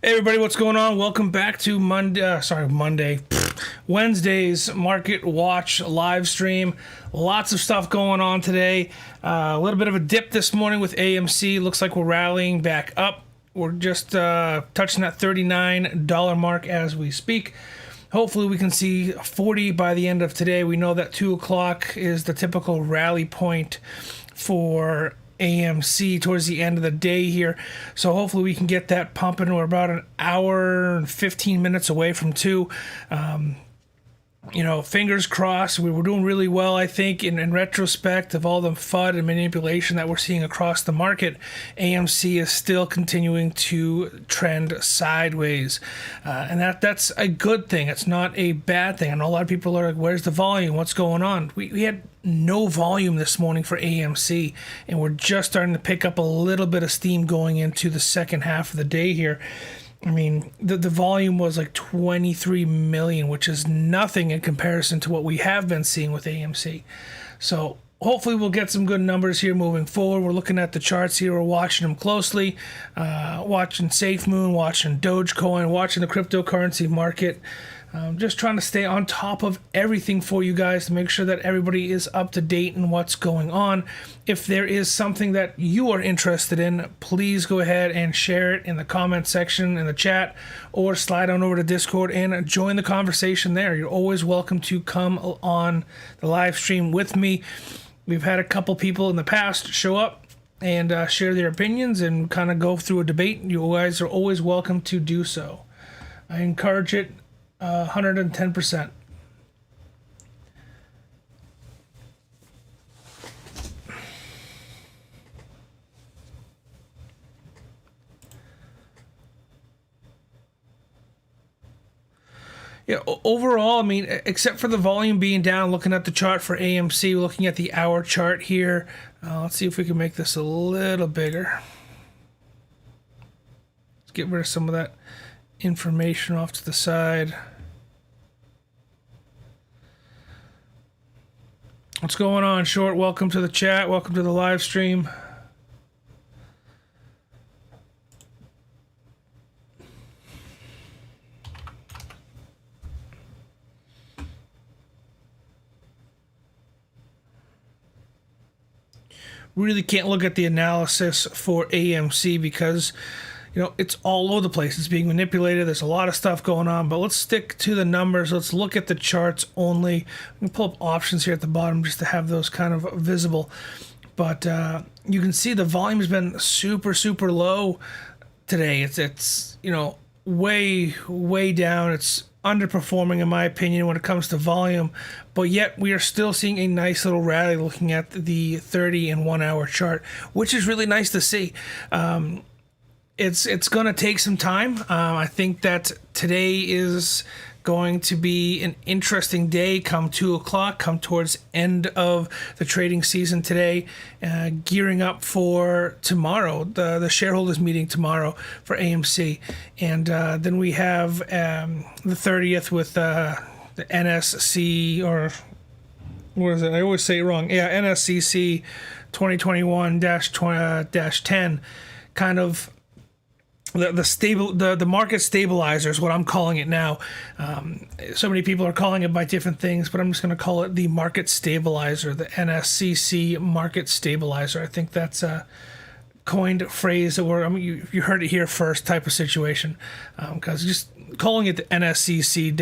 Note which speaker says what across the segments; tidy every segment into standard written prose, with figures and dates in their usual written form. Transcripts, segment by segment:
Speaker 1: Hey everybody, what's going on? Welcome back to Wednesday's Market Watch live stream. Lots of stuff going on today. A little bit of a dip this morning with AMC. Looks like we're rallying back up. We're just touching that $39 mark as we speak. Hopefully we can see 40 by the end of today. We know that 2 o'clock is the typical rally point for AMC towards the end of the day here. So hopefully we can get that pumping. We're about an hour and 15 minutes away from 2. Fingers crossed. We were doing really well, I think, in retrospect of all the FUD and manipulation that we're seeing across the market. AMC is still continuing to trend sideways. And that's a good thing. It's not a bad thing. I know a lot of people are like, where's the volume? What's going on? We had no volume this morning for AMC, and we're just starting to pick up a little bit of steam going into the second half of the day here. I mean, the volume was like 23 million, which is nothing in comparison to what we have been seeing with AMC. So hopefully we'll get some good numbers here moving forward. We're looking at the charts here. We're watching them closely, watching Safemmon, watching Dogecoin, watching the cryptocurrency market. Just trying to stay on top of everything for you guys to make sure that everybody is up to date in what's going on. If there is something that you are interested in, please go ahead and share it in the comment section in the chat, or slide on over to Discord and join the conversation there. You're always welcome to come on the live stream with me. We've had a couple people in the past show up and share their opinions and kind of go through a debate. You guys are always welcome to do so. I encourage it 110%. Yeah, overall, I mean, except for the volume being down, looking at the chart for AMC, looking at the hour chart here, let's see if we can make this a little bigger. Let's get rid of some of that information off to the side. What's going on, Short? Welcome to the chat. Welcome to the live stream. Really can't look at the analysis for AMC because it's all over the place. It's being manipulated. There's a lot of stuff going on, but let's stick to the numbers. Let's look at the charts only. I'm going to pull up options here at the bottom just to have those kind of visible. But you can see the volume has been super, super low today. It's way down. It's underperforming in my opinion when it comes to volume, but yet we are still seeing a nice little rally looking at the 30 and 1 hour chart, which is really nice to see. It's going to take some time. I think that today is going to be an interesting day come 2 o'clock, come towards end of the trading season today, gearing up for tomorrow, the shareholders meeting tomorrow for AMC. And then we have the 30th with the NSC, or what is it? I always say it wrong. Yeah, NSCC 2021-10, kind of the market stabilizer is what I'm calling it now. So many people are calling it by different things, but I'm just going to call it the market stabilizer, the NSCC market stabilizer. I think that's a coined phrase that you heard it here first type of situation, because just calling it the NSCC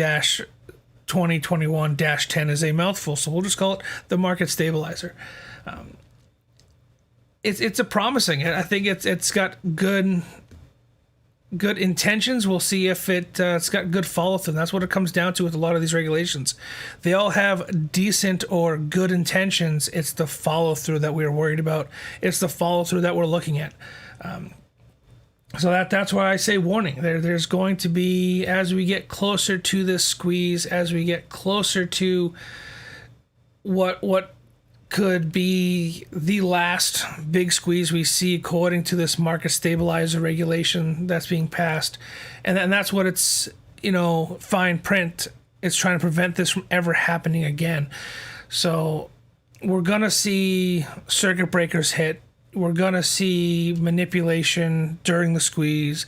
Speaker 1: 2021-10 is a mouthful, so we'll just call it the market stabilizer. It's a promising. I think it's got good intentions. We'll see if it's got good follow-through. That's what it comes down to with a lot of these regulations. They all have decent or good intentions. It's the follow-through that we're worried about. It's the follow-through that we're looking at. So that's why I say warning. There's going to be, as we get closer to this squeeze, as we get closer to what could be the last big squeeze we see according to this market stabilizer regulation that's being passed. And that's what it's, fine print. It's trying to prevent this from ever happening again. So we're going to see circuit breakers hit. We're going to see manipulation during the squeeze.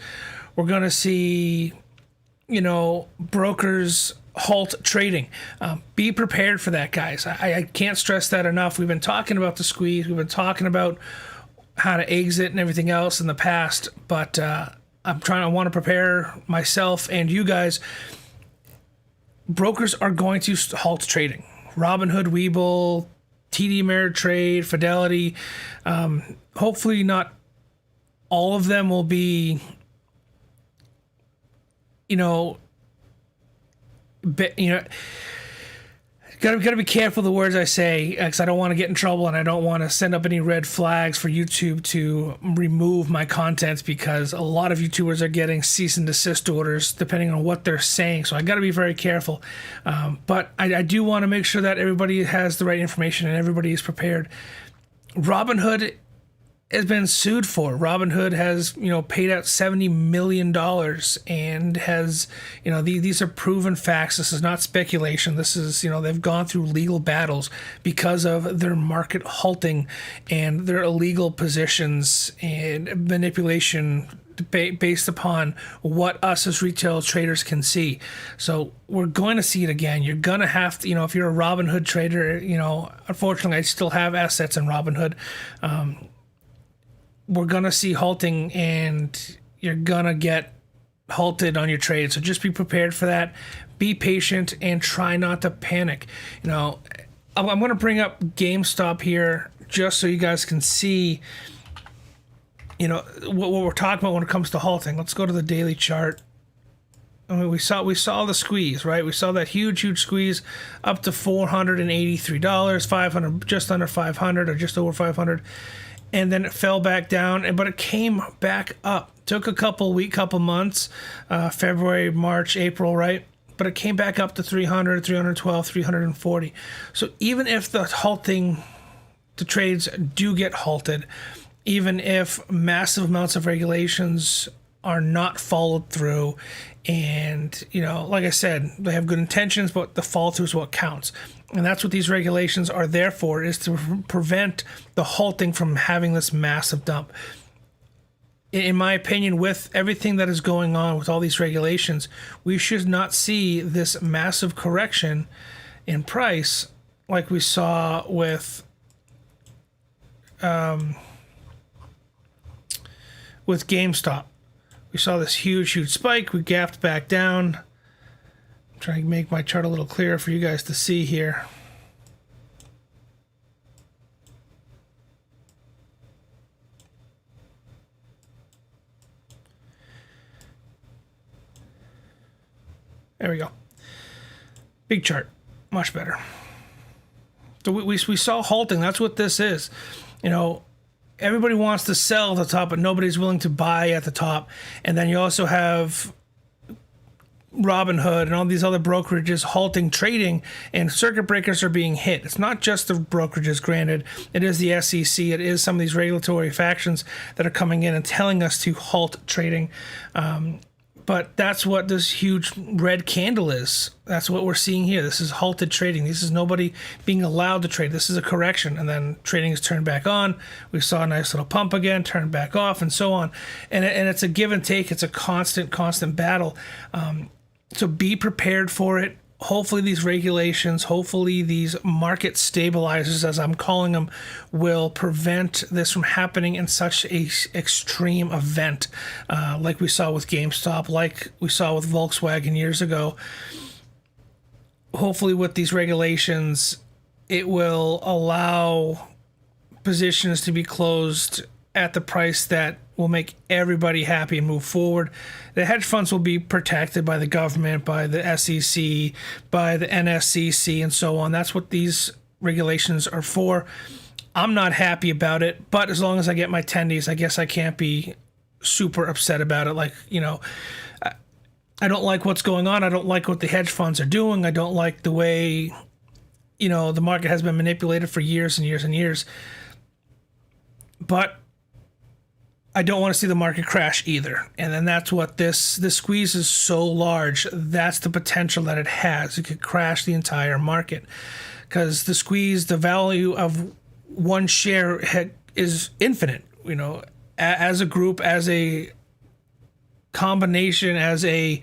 Speaker 1: We're going to see, brokers halt trading. Be prepared for that, guys. I can't stress that enough. We've been talking about the squeeze. We've been talking about how to exit and everything else in the past, but I want to prepare myself and you guys. Brokers are going to halt trading. Robinhood, Webull, TD Ameritrade, Fidelity. Hopefully not all of them will be, gotta be careful the words I say, because I don't want to get in trouble and I don't want to send up any red flags for YouTube to remove my content, because a lot of YouTubers are getting cease and desist orders depending on what they're saying. So I got to be very careful. But I do want to make sure that everybody has the right information and everybody is prepared. Robinhood has been sued for. Robinhood has, paid out $70 million and has, these are proven facts. This is not speculation. This is, they've gone through legal battles because of their market halting and their illegal positions and manipulation based upon what us as retail traders can see. So we're going to see it again. You're going to have to, if you're a Robinhood trader, unfortunately I still have assets in Robinhood. We're going to see halting and you're going to get halted on your trade. So just be prepared for that. Be patient and try not to panic. I'm going to bring up GameStop here just so you guys can see, what we're talking about when it comes to halting. Let's go to the daily chart. I mean, we saw the squeeze, right? We saw that huge squeeze up to $483, 500, just under 500 or just over 500. And then it fell back down, but it came back up. Took a couple months, February, March, April, right? But it came back up to 300, 312, 340. So even if the trades do get halted, even if massive amounts of regulations are not followed through, and, like I said, they have good intentions, but the follow through is what counts. And that's what these regulations are there for, is to prevent the halting from having this massive dump. In my opinion, with everything that is going on with all these regulations, we should not see this massive correction in price like we saw with GameStop. We saw this huge spike. We gapped back down. I'm trying to make my chart a little clearer for you guys to see here. There we go. Big chart. Much better. So we saw halting. That's what this is. Everybody wants to sell at the top, but nobody's willing to buy at the top. And then you also have Robinhood and all these other brokerages halting trading, and circuit breakers are being hit. It's not just the brokerages, granted. It is the SEC. It is some of these regulatory factions that are coming in and telling us to halt trading. But that's what this huge red candle is. That's what we're seeing here. This is halted trading. This is nobody being allowed to trade. This is a correction. And then trading is turned back on. We saw a nice little pump again, turned back off, and so on. And it's a give and take. It's a constant battle. So be prepared for it. Hopefully these regulations, hopefully these market stabilizers, as I'm calling them, will prevent this from happening in such a extreme event, like we saw with GameStop, like we saw with Volkswagen years ago. Hopefully with these regulations, it will allow positions to be closed at the price that will make everybody happy and move forward. The hedge funds will be protected by the government, by the SEC, by the NSCC, and so on. That's what these regulations are for. I'm not happy about it, but as long as I get my tendies, I guess I can't be super upset about it. Like, I don't like what's going on. I don't like what the hedge funds are doing. I don't like the way, the market has been manipulated for years and years and years. But I don't want to see the market crash either. And then that's what this squeeze is so large. That's the potential that it has. It could crash the entire market, because the squeeze, the value of one share is infinite. As a group, as a combination, as a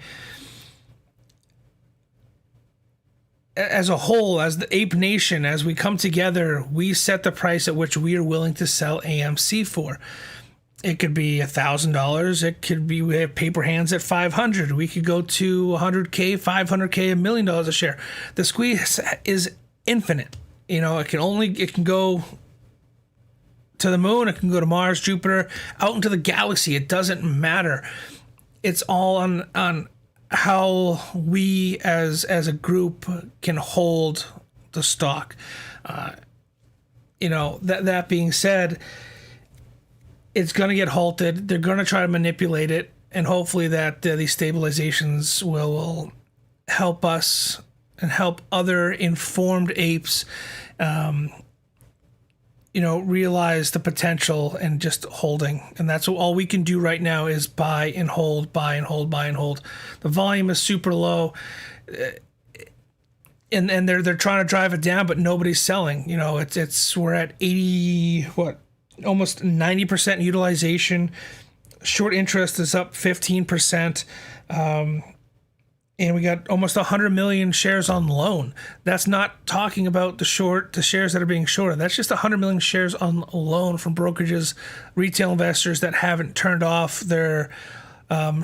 Speaker 1: whole, as the Ape Nation, as we come together, we set the price at which we are willing to sell AMC for. It could be $1,000. It could be, we have paper hands at $500. We could go to $100K, $500K, $1 million a share. The squeeze is infinite. You know, it can go to the moon. It can go to Mars, Jupiter, out into the galaxy. It doesn't matter. It's all on how we as a group can hold the stock. You know, that being said, it's going to get halted. They're going to try to manipulate it, and hopefully that these stabilizations will help us and help other informed apes, you know, realize the potential and just holding. And that's all we can do right now is buy and hold, buy and hold, buy and hold. The volume is super low, and they're trying to drive it down, but nobody's selling. You know, we're at 80 almost 90% utilization. Short interest is up 15%. And we got almost 100 million shares on loan. That's not talking about the shares that are being shorted. That's just 100 million shares on loan from brokerages, retail investors that haven't turned off their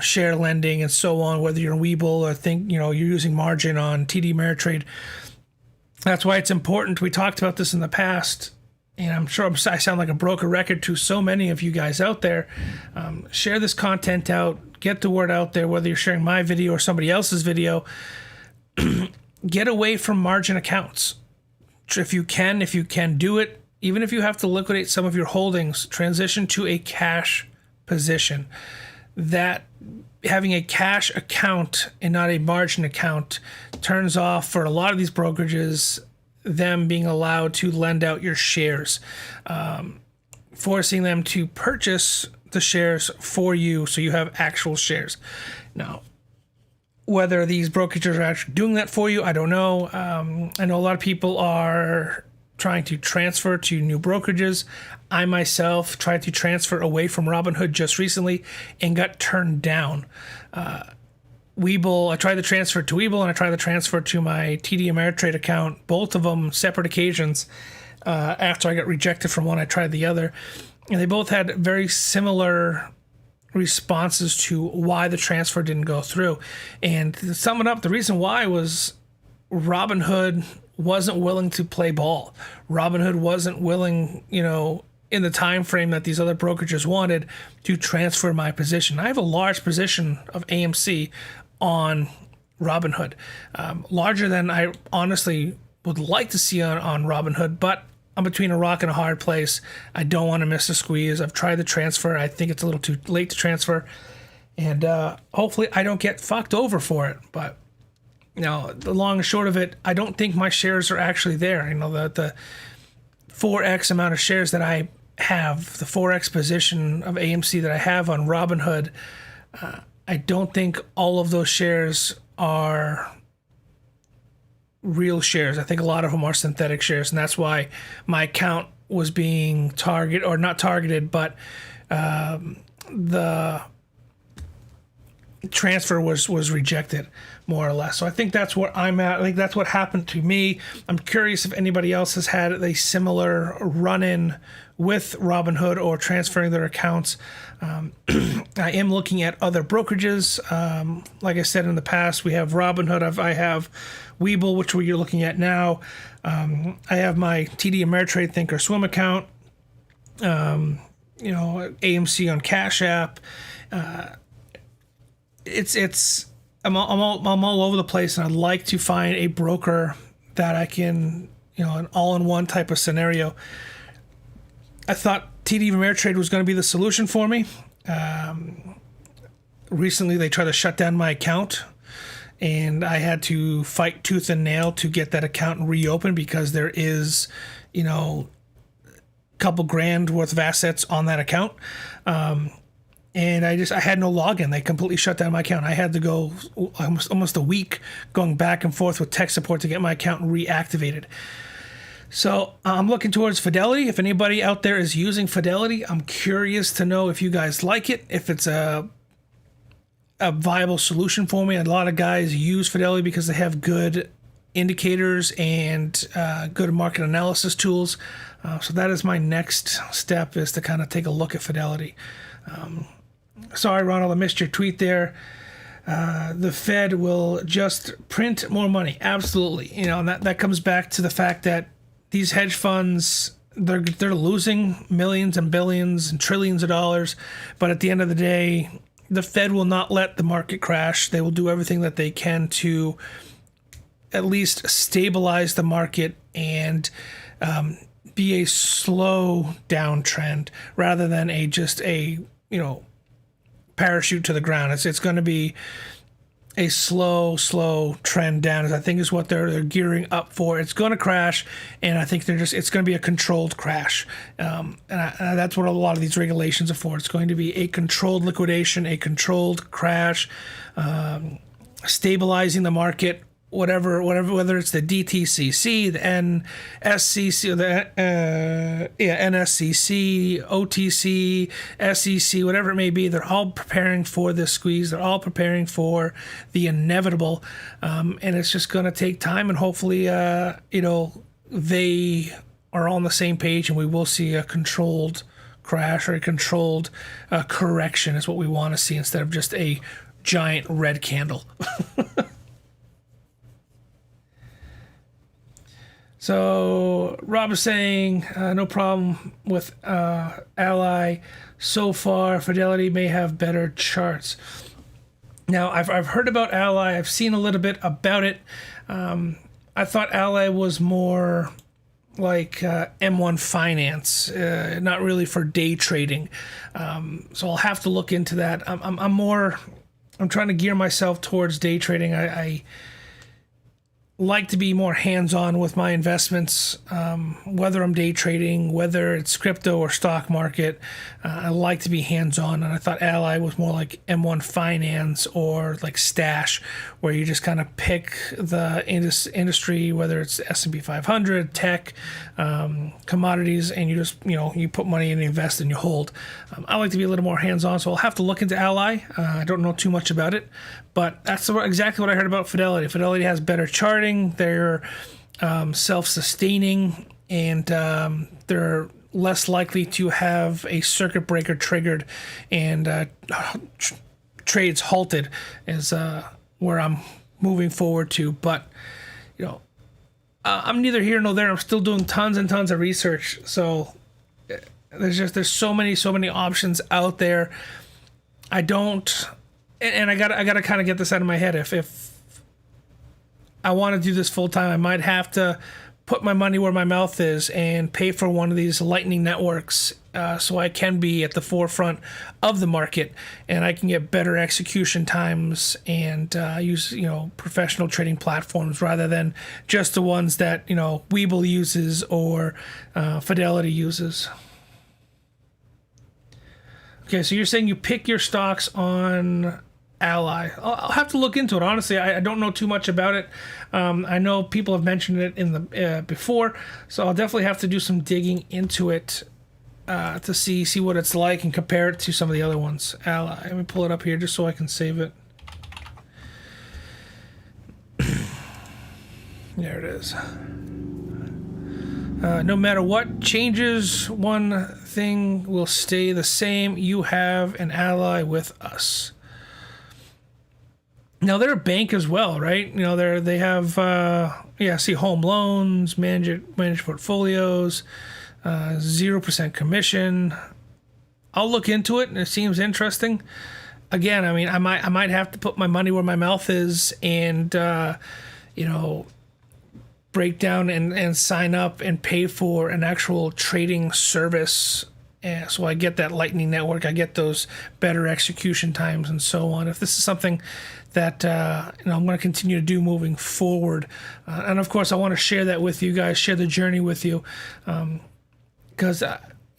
Speaker 1: share lending and so on, whether you're in Webull or you're using margin on TD Ameritrade. That's why it's important. We talked about this in the past, and I'm sure I sound like a broken record to so many of you guys out there. Share this content out. Get the word out there, whether you're sharing my video or somebody else's video. Get away from margin accounts. If you can do it, even if you have to liquidate some of your holdings, transition to a cash position. That having a cash account and not a margin account turns off, for a lot of these brokerages, them being allowed to lend out your shares, forcing them to purchase the shares for you so you have actual shares. Now, whether these brokerages are actually doing that for you, I don't know. I know a lot of people are trying to transfer to new brokerages. I myself tried to transfer away from Robinhood just recently and got turned down. Webull, I tried to transfer to Webull, and I tried to transfer to my TD Ameritrade account, both of them separate occasions. After I got rejected from one, I tried the other. And they both had very similar responses to why the transfer didn't go through. And to sum it up, the reason why was Robinhood wasn't willing to play ball. Robinhood wasn't willing, in the time frame that these other brokerages wanted, to transfer my position. I have a large position of AMC on Robinhood, larger than I honestly would like to see on Robinhood, but I'm between a rock and a hard place. I don't want to miss a squeeze. I've tried the transfer. I think it's a little too late to transfer, and hopefully I don't get fucked over for it. But the long and short of it, I don't think my shares are actually there. The 4x amount of shares that I have, the 4x position of AMC that I have on Robinhood, I don't think all of those shares are real shares. I think a lot of them are synthetic shares, and that's why my account was being not targeted, but the transfer was rejected, more or less. So I think that's where I'm at. I think that's what happened to me. I'm curious if anybody else has had a similar run-in with Robinhood or transferring their accounts. I am looking at other brokerages. Like I said in the past, we have Robinhood. I have Webull, which we're looking at now. I have my TD Ameritrade Think or Swim account. AMC on Cash App. I'm all over the place, and I'd like to find a broker that I can, an all-in-one type of scenario. I thought TD Ameritrade was going to be the solution for me. Recently, they tried to shut down my account, and I had to fight tooth and nail to get that account reopened because there is, a couple grand worth of assets on that account. And I had no login. They completely shut down my account. I had to go almost a week going back and forth with tech support to get my account reactivated. So I'm looking towards Fidelity. If anybody out there is using Fidelity, I'm curious to know if you guys like it, if it's a a viable solution for me. A lot of guys use Fidelity because they have good indicators and good market analysis tools. So that is my next step, is to kind of take a look at Fidelity. Sorry, Ronald, I missed your tweet there. The Fed will just print more money. Absolutely. And that comes back to the fact that these hedge funds, they're losing millions and billions and trillions of dollars. But at the end of the day, the Fed will not let the market crash. They will do everything that they can to at least stabilize the market and be a slow downtrend rather than just a parachute to the ground. It's going to be a slow trend down, I think is what they're gearing up for. It's going to crash, and I think it's going to be a controlled crash. And that's what a lot of these regulations are for. It's going to be a controlled liquidation, a controlled crash, stabilizing the market, whatever, whether it's the DTCC, the NSCC, the NSCC, OTC, SEC, whatever it may be, they're all preparing for this squeeze. They're all preparing for the inevitable, and it's just going to take time. And hopefully, they are on the same page, and we will see a controlled crash or a controlled correction is what we want to see, instead of just a giant red candle. So Rob is saying no problem with Ally so far. Fidelity may have better charts. Now I've heard about Ally. I've seen a little bit about it. I thought Ally was more like M1 Finance, not really for day trading. So I'll have to look into that. I'm trying to gear myself towards day trading. I like to be more hands-on with my investments, whether I'm day trading, whether it's crypto or stock market. I like to be hands-on, and I thought Ally was more like M1 Finance or like Stash, where you just kind of pick the industry, whether it's S&P 500, tech, commodities, and you just you put money in, and invest, and you hold. I like to be a little more hands-on, so I'll have to look into Ally. I don't know too much about it, but that's exactly what I heard about Fidelity. Fidelity has better charting. They're self-sustaining, and they're less likely to have a circuit breaker triggered and trades halted, is where I'm moving forward to. But I'm neither here nor there. I'm still doing tons and tons of research. So there's so many options out there. I don't, and I gotta kind of get this out of my head. If I want to do this full time, I might have to put my money where my mouth is and pay for one of these Lightning networks, so I can be at the forefront of the market, and I can get better execution times and use professional trading platforms rather than just the ones that Webull uses or Fidelity uses. Okay, so you're saying you pick your stocks on Ally. I'll have to look into it. Honestly, I don't know too much about it. I know people have mentioned it in the before, so I'll definitely have to do some digging into it to see what it's like and compare it to some of the other ones. Ally. Let me pull it up here just so I can save it. There it is. No matter what changes, one thing will stay the same. You have an ally with us. Now they're a bank as well, right? They have see home loans, managed portfolios, 0% commission. I'll look into it, and it seems interesting. Again, I mean, I might have to put my money where my mouth is, and break down and sign up and pay for an actual trading service. And so I get that Lightning network, I get those better execution times and so on. If this is something that I'm going to continue to do moving forward, and of course I want to share that with you guys, share the journey with you, because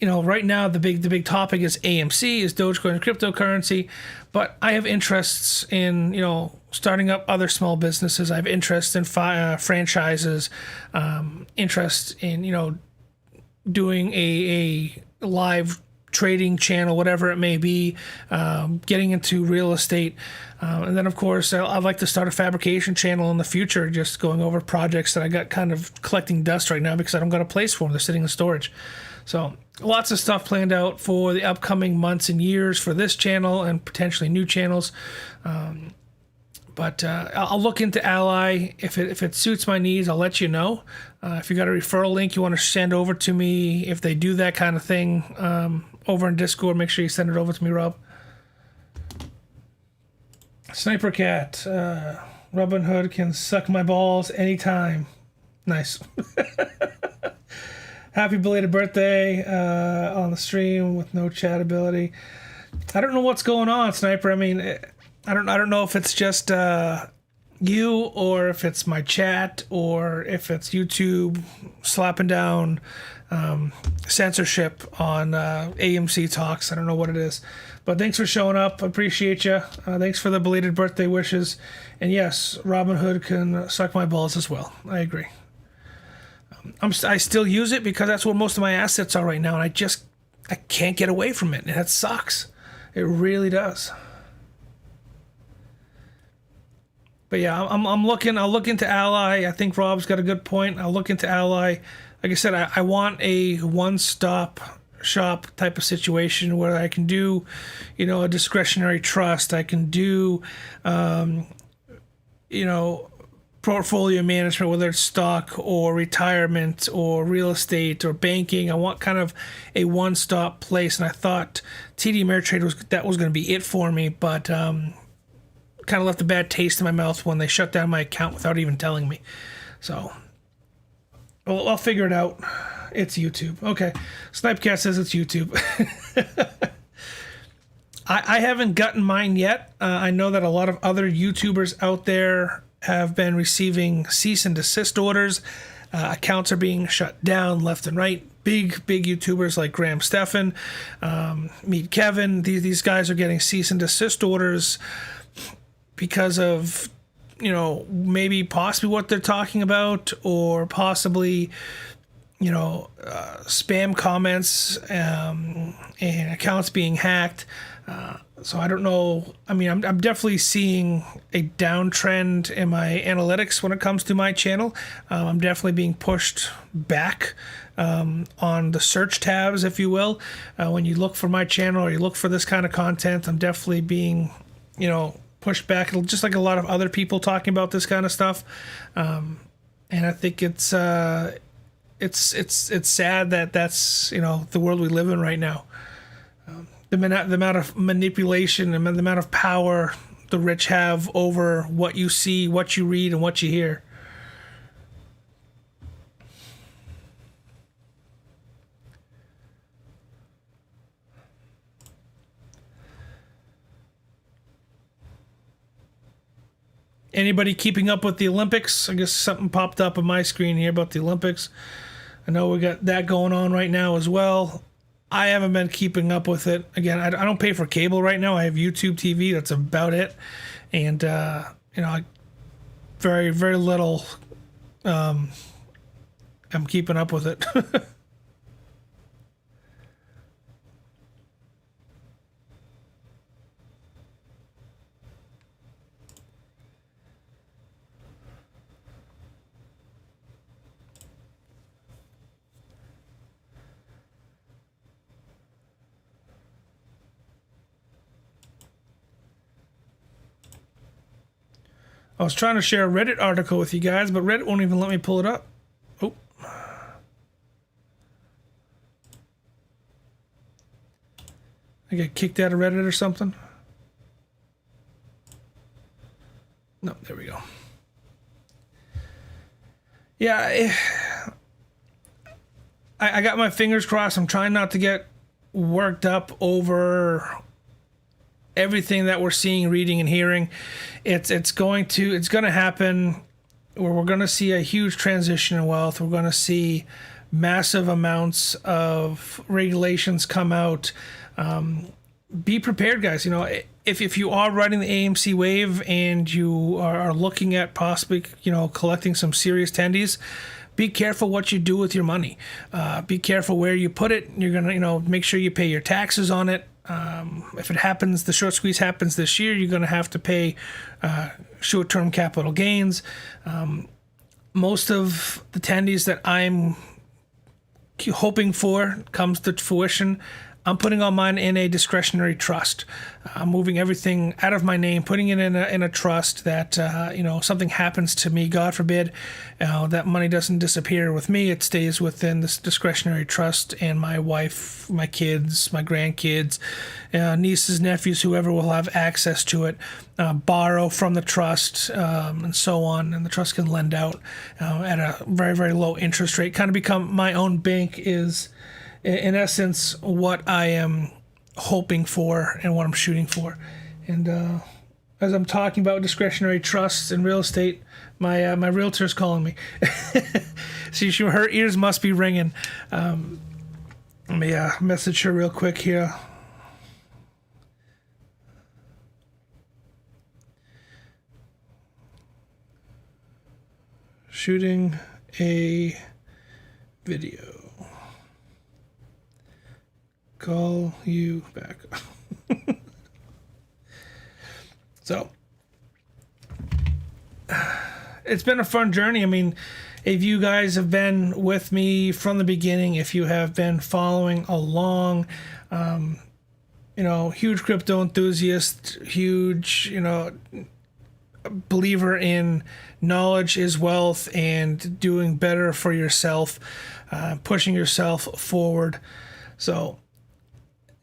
Speaker 1: right now the big topic is AMC, is Dogecoin cryptocurrency, but I have interests in starting up other small businesses. I have interest in franchises, interest in doing a live trading channel, whatever it may be, getting into real estate. And then, of course, I'd like to start a fabrication channel in the future, just going over projects that I got kind of collecting dust right now because I don't got a place for them. They're sitting in storage. So lots of stuff planned out for the upcoming months and years for this channel and potentially new channels. But I'll look into Ally. If it suits my needs, I'll let you know. If you got a referral link you want to send over to me, if they do that kind of thing over in Discord, make sure you send it over to me, Rob. Sniper Cat, Robin Hood can suck my balls anytime. Nice. Happy belated birthday on the stream with no chat ability. I don't know what's going on, Sniper. I mean, I don't know if it's just you or if it's my chat or if it's YouTube slapping down censorship on AMC talks. I don't know what it is. But thanks for showing up. I appreciate you. Thanks for the belated birthday wishes. And yes, Robin Hood can suck my balls as well. I agree. I still use it because that's where most of my assets are right now. And I can't get away from it. And that sucks. It really does. But yeah, I'm looking. I'll look into Ally. I think Rob's got a good point. I'll look into Ally. Like I said, I want a one-stop shop type of situation where I can do, a discretionary trust. I can do, portfolio management, whether it's stock or retirement or real estate or banking. I want kind of a one-stop place, and I thought TD Ameritrade was going to be it for me, but kind of left a bad taste in my mouth when they shut down my account without even telling me. So, well, I'll figure it out. It's YouTube. Okay. Snipecat says it's YouTube. I haven't gotten mine yet. I know that a lot of other YouTubers out there have been receiving cease and desist orders. Accounts are being shut down left and right. Big YouTubers like Graham Stephan, Meet Kevin. These guys are getting cease and desist orders because of, maybe possibly what they're talking about, or possibly, spam comments and accounts being hacked. So I don't know. I mean, I'm definitely seeing a downtrend in my analytics when it comes to my channel. I'm definitely being pushed back on the search tabs, if you will. When you look for my channel or you look for this kind of content, I'm definitely being, pushed back, just like a lot of other people talking about this kind of stuff. And I think it's sad that that's, the world we live in right now. The amount of manipulation and the amount of power the rich have over what you see, what you read, and what you hear. Anybody keeping up with the Olympics? I guess something popped up on my screen here about the Olympics. I know we got that going on right now as well. I haven't been keeping up with it. Again, I don't pay for cable right now. I have YouTube TV. That's about it. And, very, very little I'm keeping up with it. I was trying to share a Reddit article with you guys, but Reddit won't even let me pull it up. Oh. I get kicked out of Reddit or something? No, there we go. Yeah, I got my fingers crossed. I'm trying not to get worked up over everything that we're seeing, reading, and hearing. It's going to happen where we're going to see a huge transition in wealth. We're going to see massive amounts of regulations come out. Be prepared, guys. If you are riding the AMC wave and you are looking at possibly, collecting some serious tendies, be careful what you do with your money. Be careful where you put it. You're going to, make sure you pay your taxes on it. If it happens, the short squeeze happens this year, you're going to have to pay short-term capital gains. Most of the tendies that I'm hoping for comes to fruition. I'm putting all mine in a discretionary trust. I'm moving everything out of my name, putting it in a trust that, something happens to me, God forbid, that money doesn't disappear with me. It stays within this discretionary trust, and my wife, my kids, my grandkids, nieces, nephews, whoever will have access to it, borrow from the trust, and so on. And the trust can lend out at a very, very low interest rate. Kind of become my own bank is, in essence, what I am hoping for and what I'm shooting for. And as I'm talking about discretionary trusts and real estate, my realtor's calling me. See, her ears must be ringing. Let me message her real quick here. Shooting a video. Call you back. So, it's been a fun journey. I mean, if you guys have been with me from the beginning, if you have been following along, huge crypto enthusiast, huge, believer in knowledge is wealth and doing better for yourself, pushing yourself forward. So,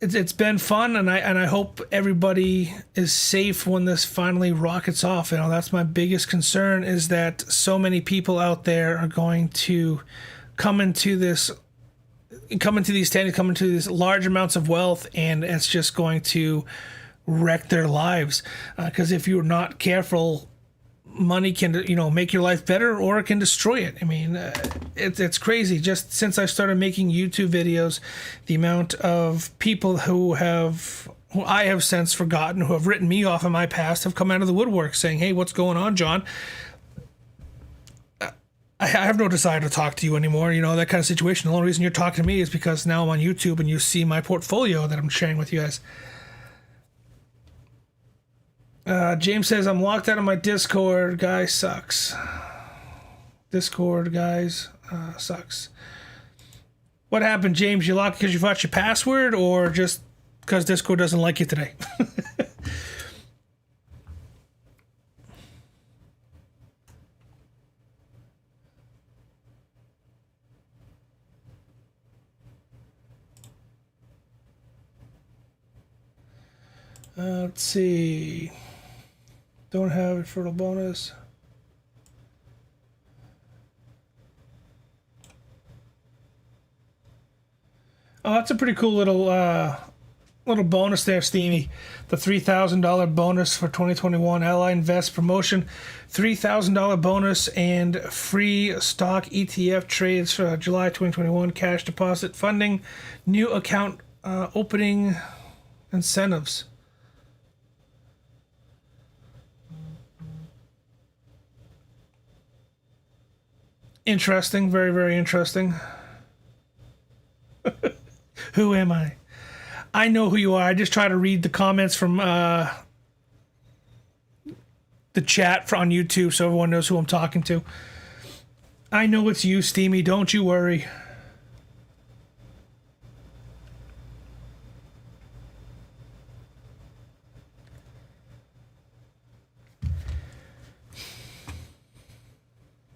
Speaker 1: it's been fun, and I hope everybody is safe when this finally rockets off. That's my biggest concern, is that so many people out there are going to come into these large amounts of wealth, and it's just going to wreck their lives. Because if you're not careful, money can, make your life better, or it can destroy it. I mean, it's crazy. Just since I started making YouTube videos, the amount of people who I have since forgotten, who have written me off in my past, have come out of the woodwork saying, "Hey, what's going on, John? I have no desire to talk to you anymore." That kind of situation. The only reason you're talking to me is because now I'm on YouTube and you see my portfolio that I'm sharing with you guys. James says, "I'm locked out of my Discord. Guy sucks. Discord, guys, sucks." What happened, James? You locked because you forgot your password, or just because Discord doesn't like you today? Let's see. Don't have a referral bonus. Oh, that's a pretty cool little bonus there, Steamy. The $3,000 bonus for 2021 Ally Invest promotion. $3,000 bonus and free stock ETF trades for July 2021 cash deposit funding. New account opening incentives. Interesting. Very, very interesting. Who am I? I know who you are. I just try to read the comments from the chat on YouTube so everyone knows who I'm talking to. I know it's you, Steamy. Don't you worry.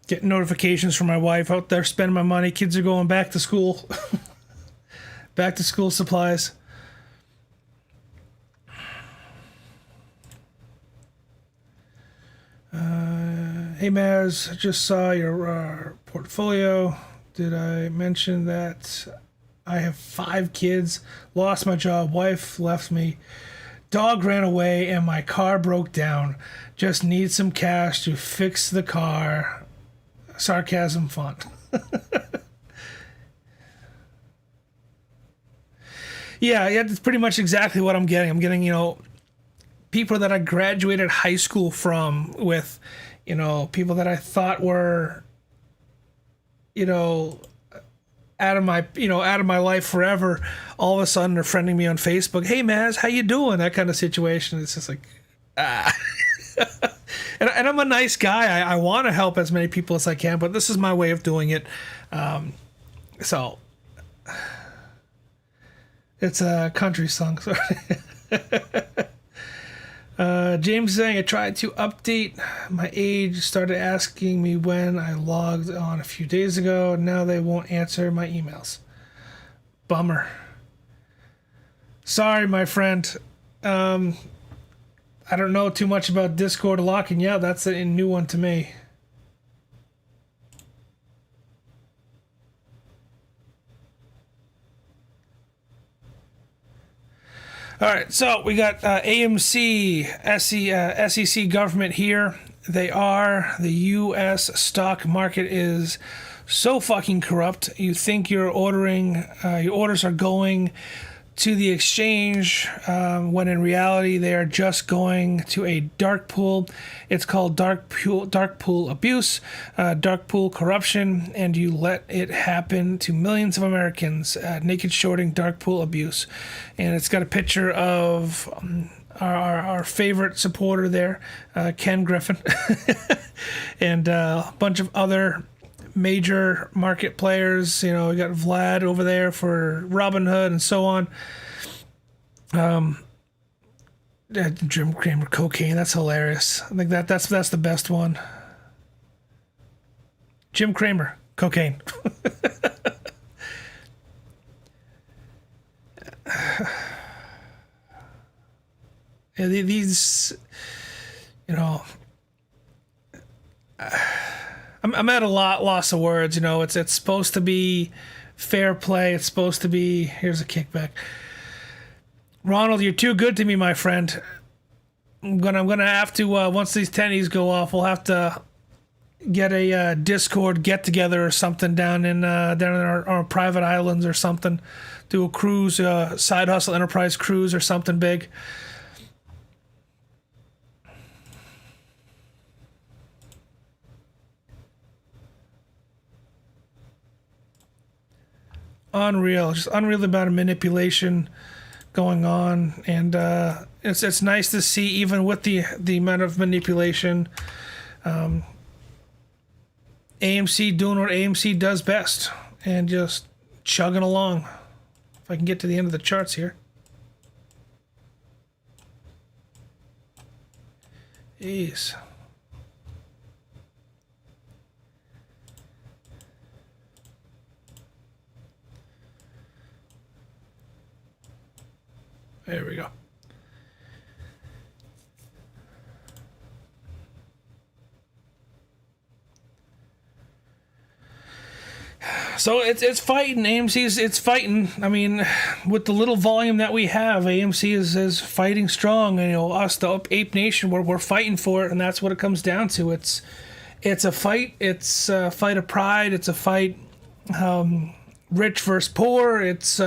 Speaker 1: Getting notifications from my wife out there spending my money. Kids are going back to school. Back to school supplies. Hey Maz, just saw your portfolio. Did I mention that I have 5 kids, lost my job, wife left me, dog ran away, and my car broke down. Just need some cash to fix the car. Sarcasm font. Yeah, that's pretty much exactly what I'm getting. I'm getting, people that I graduated high school from with, people that I thought were you know, out of my life forever, all of a sudden they're friending me on Facebook. Hey, Maz, how you doing? That kind of situation. It's just like, ah. And I'm a nice guy. I want to help as many people as I can, but this is my way of doing it. So it's a country song. Sorry. James is saying, I tried to update my age, started asking me when I logged on a few days ago. Now they won't answer my emails. Bummer. Sorry, my friend. I don't know too much about Discord locking. Yeah, that's a new one to me. All right, so we got AMC, SEC government here. The U.S. stock market is so fucking corrupt. You think your orders are going to the exchange, when in reality they are just going to a dark pool. It's called dark pool abuse, dark pool corruption, and you let it happen to millions of Americans. Naked shorting, dark pool abuse, and it's got a picture of our favorite supporter there, Ken Griffin, and a bunch of other major market players. We got Vlad over there for Robinhood and so on. Jim Cramer cocaine, that's hilarious. I think that's the best one. Jim Cramer cocaine. Yeah, these, I'm at a loss of words. It's supposed to be fair play. It's supposed to be, here's a kickback. Ronald, you're too good to me, my friend. I'm gonna have to once these tennies go off, we'll have to get a Discord get together or something down in our private islands or something. Do a cruise, side hustle enterprise cruise or something big. Unreal, just unreal amount of manipulation going on, and it's nice to see, even with the amount of manipulation, AMC doing what AMC does best and just chugging along. If I can get to the end of the charts here. Jeez. There we go. So it's fighting. It's fighting. I mean, with the little volume that we have, AMC is fighting strong. And, us, the Ape Nation, we're fighting for it, and that's what it comes down to. It's a fight. It's a fight of pride. It's a fight, rich versus poor. It's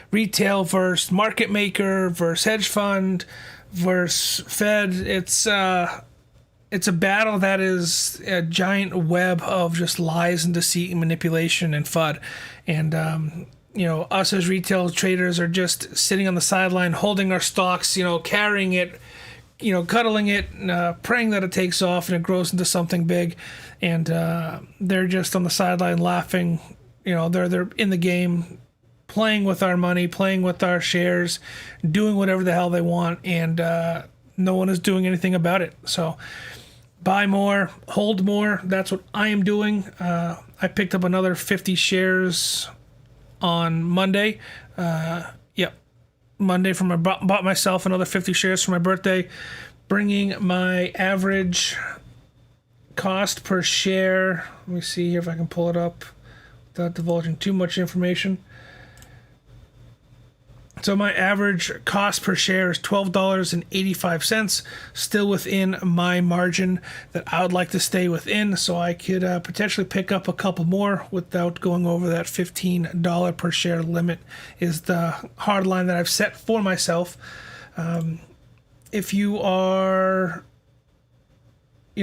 Speaker 1: retail versus market maker versus hedge fund versus Fed. It's a battle that is a giant web of just lies and deceit and manipulation and FUD. And, us as retail traders are just sitting on the sideline, holding our stocks, carrying it, cuddling it, praying that it takes off and it grows into something big. And they're just on the sideline laughing. They're in the game, playing with our money, playing with our shares, doing whatever the hell they want, and no one is doing anything about it. So buy more, hold more. That's what I am doing. I picked up another 50 shares on Monday. Monday bought myself another 50 shares for my birthday, bringing my average cost per share. Let me see here if I can pull it up without divulging too much information. So my average cost per share is $12.85, still within my margin that I would like to stay within, so I could potentially pick up a couple more without going over that $15 per share limit is the hard line that I've set for myself. If you are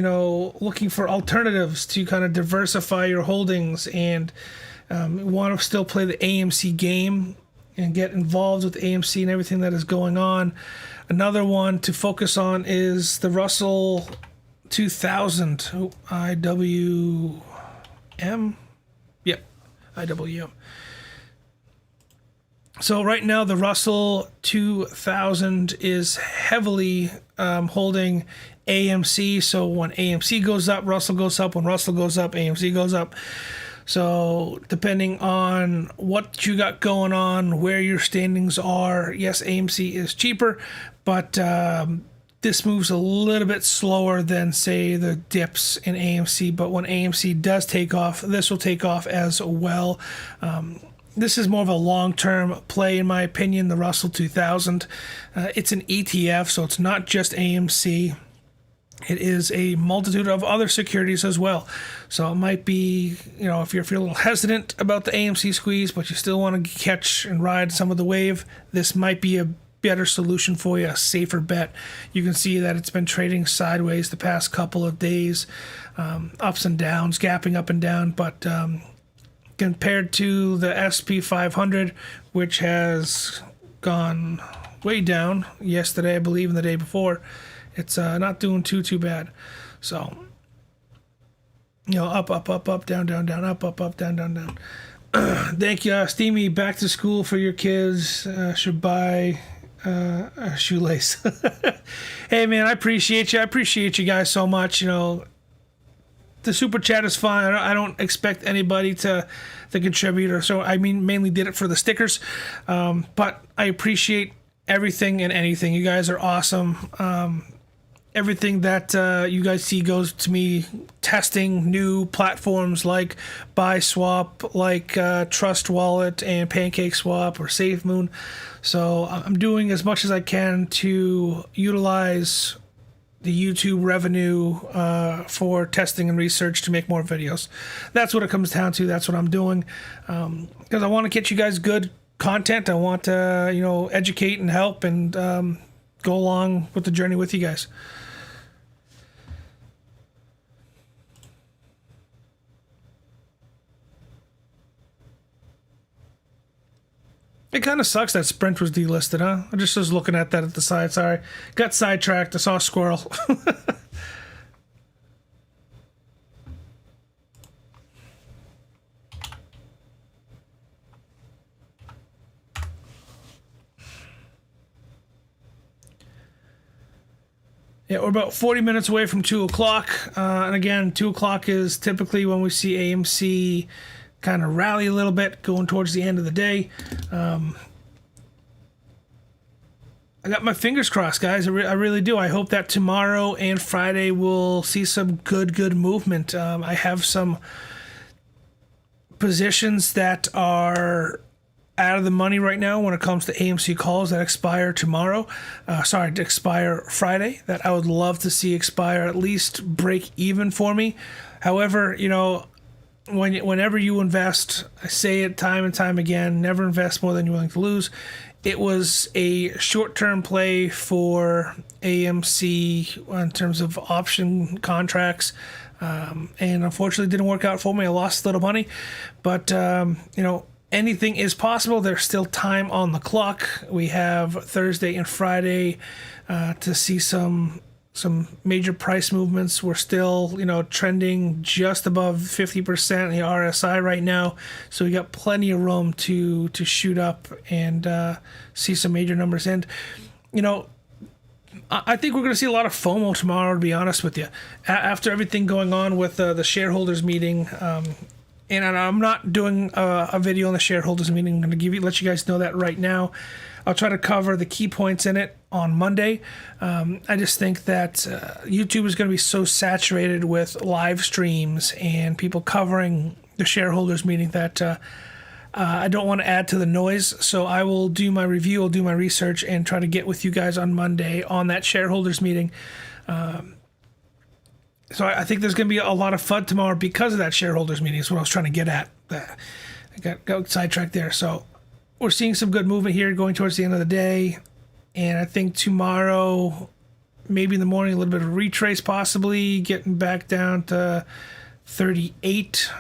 Speaker 1: looking for alternatives to kind of diversify your holdings and want to still play the AMC game and get involved with AMC and everything that is going on, another one to focus on is the Russell 2000 IWM. Yep, IWM. So right now the Russell 2000 is heavily holding AMC. So when AMC goes up, Russell goes up. When Russell goes up, AMC goes up. So depending on what you got going on, where your standings are, yes, AMC is cheaper, but this moves a little bit slower than, say, the dips in AMC. But when AMC does take off, this will take off as well. This is more of a long-term play, in my opinion, the Russell 2000. It's an ETF, so it's not just AMC. It is a multitude of other securities as well. So it might be, if you're a little hesitant about the AMC squeeze, but you still want to catch and ride some of the wave, this might be a better solution for you, a safer bet. You can see that it's been trading sideways the past couple of days, ups and downs, gapping up and down, but compared to the SP 500, which has gone way down yesterday, I believe, and the day before, it's not doing too bad. So, up, down, down, down, up, down, down, down. Thank you, Steamy. Back to school for your kids. Should buy a shoelace. Hey, man, I appreciate you. I appreciate you guys so much. The super chat is fine. I don't expect anybody to contribute, or so. I mean, mainly did it for the stickers. But I appreciate everything and anything. You guys are awesome. Everything that you guys see goes to me testing new platforms like BuySwap, like Trust Wallet and PancakeSwap or Safemmon. So I'm doing as much as I can to utilize the YouTube revenue for testing and research to make more videos. That's what it comes down to. That's what I'm doing, because I want to get you guys good content. I want to educate and help and go along with the journey with you guys. It kind of sucks that Sprint was delisted, huh? I just was looking at that at the side. Sorry. Got sidetracked. I saw a squirrel. Yeah, we're about 40 minutes away from 2 o'clock. And again, 2 o'clock is typically when we see AMC kind of rally a little bit going towards the end of the day. I got my fingers crossed, guys. I really do. I hope that tomorrow and Friday we'll see some good movement. I have some positions that are out of the money right now when it comes to AMC calls that expire tomorrow. To expire Friday, that I would love to see expire, at least break even for me. However, whenever you invest, I say it time and time again, never invest more than you're willing to lose. It was a short-term play for AMC in terms of option contracts, and unfortunately didn't work out for me. I lost a little money, but anything is possible. There's still time on the clock. We have Thursday and Friday to see some major price movements. We're still, trending just above 50% in the RSI right now. So we got plenty of room to shoot up and see some major numbers. And, I think we're going to see a lot of FOMO tomorrow, to be honest with you. After everything going on with the shareholders meeting, and I'm not doing a video on the shareholders meeting. I'm going to let you guys know that right now. I'll try to cover the key points in it on Monday. I just think that YouTube is going to be so saturated with live streams and people covering the shareholders meeting that I don't want to add to the noise. So I will do my review, I'll do my research, and try to get with you guys on Monday on that shareholders meeting. So I think there's going to be a lot of FUD tomorrow because of that shareholders meeting. Is what I was trying to get at. I got sidetracked there. So we're seeing some good movement here going towards the end of the day. And I think tomorrow maybe in the morning a little bit of retrace, possibly getting back down to 38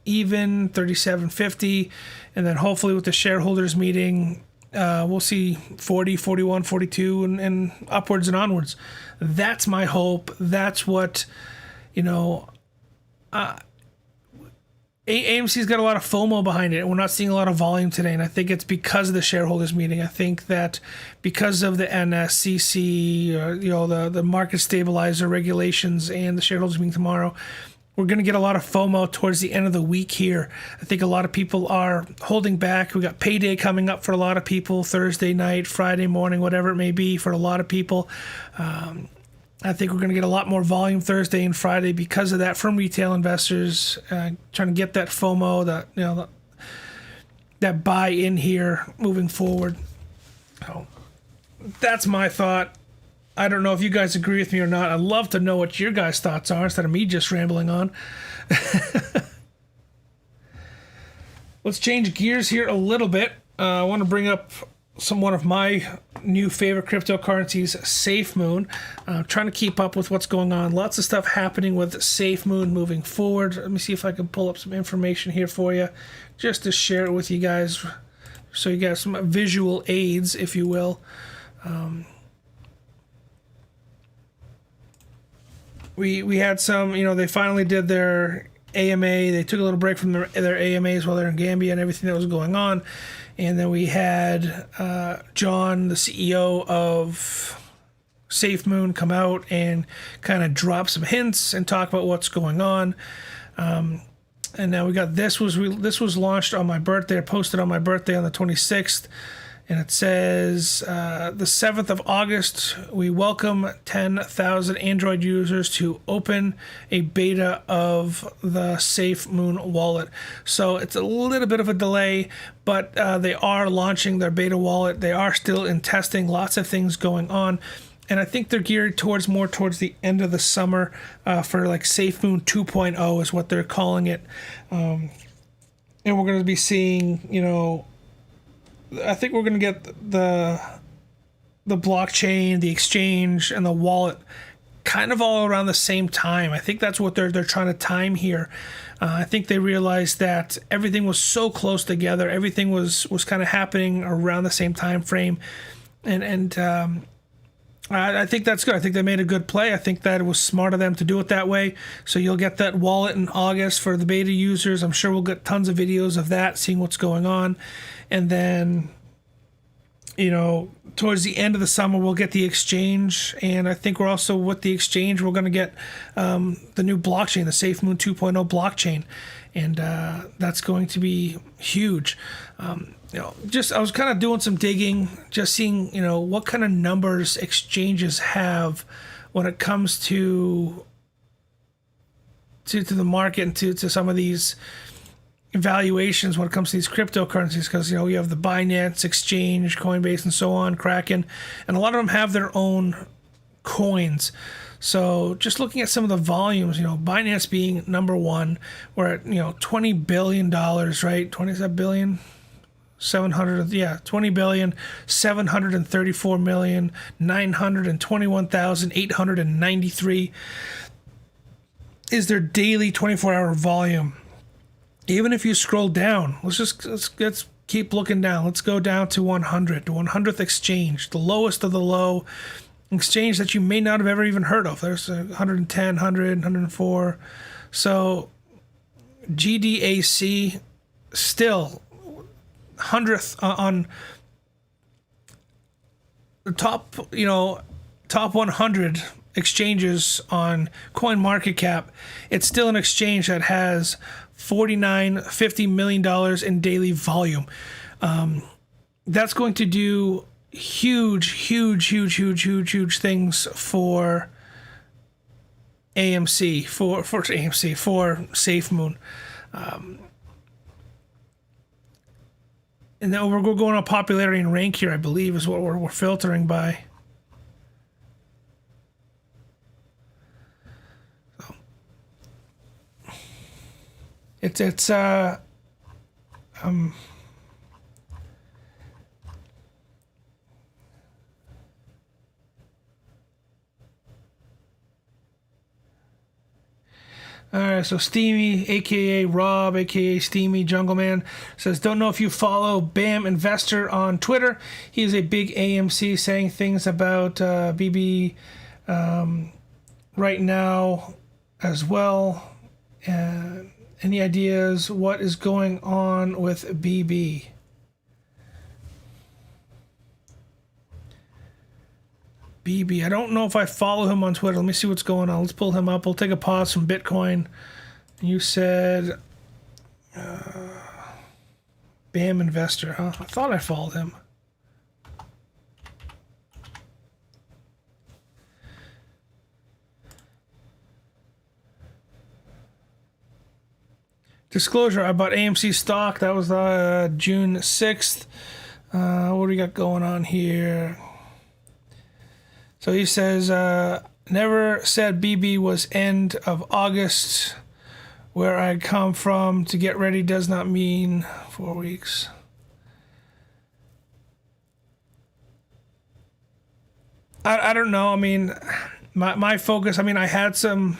Speaker 1: even, 37.50, and then hopefully with the shareholders meeting, we'll see 40, 41, 42, and upwards and onwards. That's my hope. That's what, AMC's got a lot of FOMO behind it. We're not seeing a lot of volume today, and I think it's because of the shareholders meeting. I think that because of the NSCC, the market stabilizer regulations and the shareholders meeting tomorrow, we're going to get a lot of FOMO towards the end of the week here. I think a lot of people are holding back. We got payday coming up for a lot of people, Thursday night, Friday morning, whatever it may be for a lot of people. I think we're going to get a lot more volume Thursday and Friday because of that from retail investors trying to get that FOMO, that buy in here moving forward. So that's my thought. I don't know if you guys agree with me or not. I'd love to know what your guys' thoughts are instead of me just rambling on. Let's change gears here a little bit. I want to bring up one of my new favorite cryptocurrencies, Safemmon. Trying to keep up with what's going on. Lots of stuff happening with Safemmon moving forward. Let me see if I can pull up some information here for you, just to share it with you guys, so you got some visual aids, if you will. We had some, they finally did their AMA. They took a little break from their AMAs while they're in Gambia and everything that was going on. And then we had John, the CEO of Safemmon, come out and kind of drop some hints and talk about what's going on. And now we got this was launched on my birthday, posted on my birthday on the 26th. And it says, the 7th of August, we welcome 10,000 Android users to open a beta of the Safemmon wallet. So it's a little bit of a delay, but they are launching their beta wallet. They are still in testing, lots of things going on. And I think they're geared more towards the end of the summer for like Safemmon 2.0 is what they're calling it. And we're going to be seeing, I think we're going to get the blockchain, the exchange, and the wallet kind of all around the same time. I think that's what they're trying to time here. I think they realized that everything was so close together. Everything was kind of happening around the same time frame. And I think that's good. I think they made a good play. I think that it was smart of them to do it that way. So you'll get that wallet in August for the beta users. I'm sure we'll get tons of videos of that, seeing what's going on. And then, towards the end of the summer, we'll get the exchange. And I think we're also, with the exchange, we're going to get the new blockchain, the Safemmon 2.0 blockchain. And that's going to be huge. I was kind of doing some digging, just seeing, what kind of numbers exchanges have when it comes to the market and to some of these valuations when it comes to these cryptocurrencies, because you have the Binance exchange, Coinbase, and so on, Kraken, and a lot of them have their own coins. So just looking at some of the volumes, Binance being number one, we're at $20 billion, right? 27 billion. 20 billion, 734,921,893 is their daily 24-hour volume. Even if you scroll down, let's keep looking down. Let's go down to 100, the 100th exchange, the lowest of the low exchange that you may not have ever even heard of. There's 110, 100, 104. So GDAC still 100th on the top 100 exchanges on CoinMarketCap. It's still an exchange that has $50 million in daily volume. That's going to do huge things for AMC, for Safemmon. And then we're going on popularity and rank here, I believe, is what we're filtering by. So it's All right, so Steamy, aka Rob, aka Steamy Jungle Man, says, "Don't know if you follow Bam Investor on Twitter. He is a big AMC, saying things about BB right now as well. Any ideas what is going on with BB?" BB. I don't know if I follow him on Twitter. Let me see what's going on. Let's pull him up. We'll take a pause from Bitcoin. You said Bam Investor, huh? I thought I followed him. Disclosure, I bought AMC stock. That was June 6th. What do we got going on here? So he says, never said BB was end of August. Where I come from to get ready does not mean 4 weeks. I don't know. I mean, my focus, I mean, I had some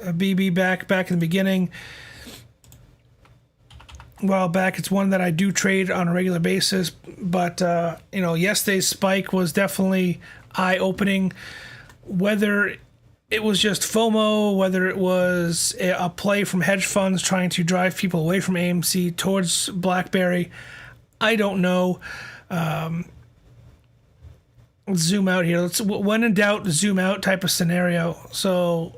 Speaker 1: BB back in the beginning. Well, back, it's one that I do trade on a regular basis. But, yesterday's spike was definitely eye-opening. Whether it was just FOMO, whether it was a play from hedge funds trying to drive people away from AMC towards BlackBerry, I don't know. Let's zoom out here. When in doubt, zoom out type of scenario. So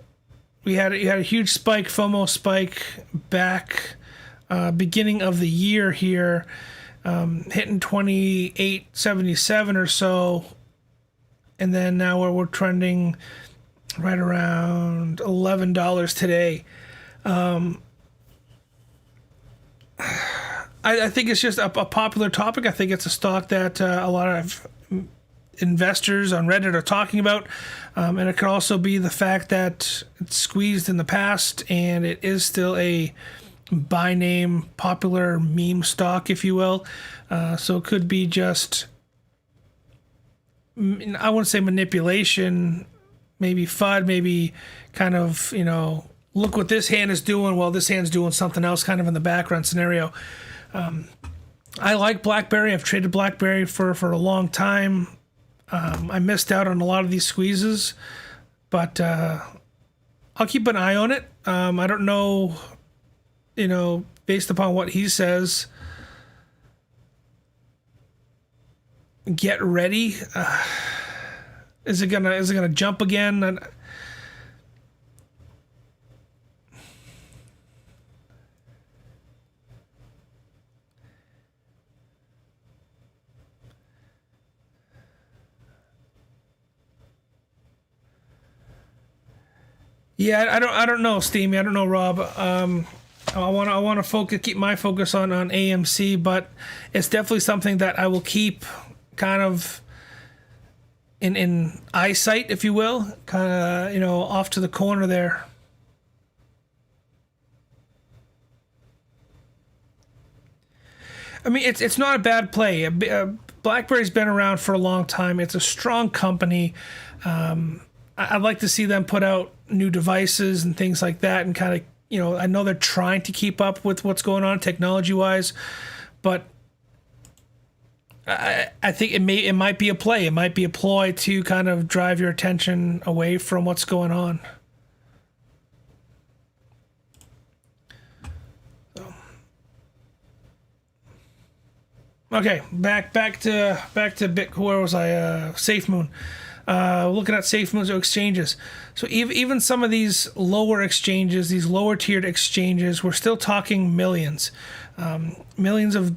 Speaker 1: you had a huge spike, FOMO spike back beginning of the year here, hitting 28.77 or so. And then now we're trending right around $11 today. I think it's just a popular topic. I think it's a stock that a lot of investors on Reddit are talking about. And it could also be the fact that it's squeezed in the past and it is still a by name popular meme stock, if you will. So it could be just, I wouldn't say manipulation, maybe FUD, maybe kind of, look what this hand is doing while this hand's doing something else kind of in the background scenario. I like BlackBerry. I've traded BlackBerry for a long time. I missed out on a lot of these squeezes, but I'll keep an eye on it. I don't know, based upon what he says, get ready. Is it gonna jump again? Yeah, I don't know, Steamy. I don't know, Rob. I want to keep my focus on AMC, but it's definitely something that I will keep kind of in eyesight, if you will, kind of, off to the corner there. I mean, it's not a bad play. BlackBerry's been around for a long time. It's a strong company. I'd like to see them put out new devices and things like that, and kind of, I know they're trying to keep up with what's going on technology-wise, but I think it might be a play. It might be a ploy to kind of drive your attention away from what's going on. So. Okay, back to Bitcoin. Where was I? Safemmon. Looking at Safemmon's exchanges. So even some of these lower exchanges, these lower tiered exchanges, we're still talking millions of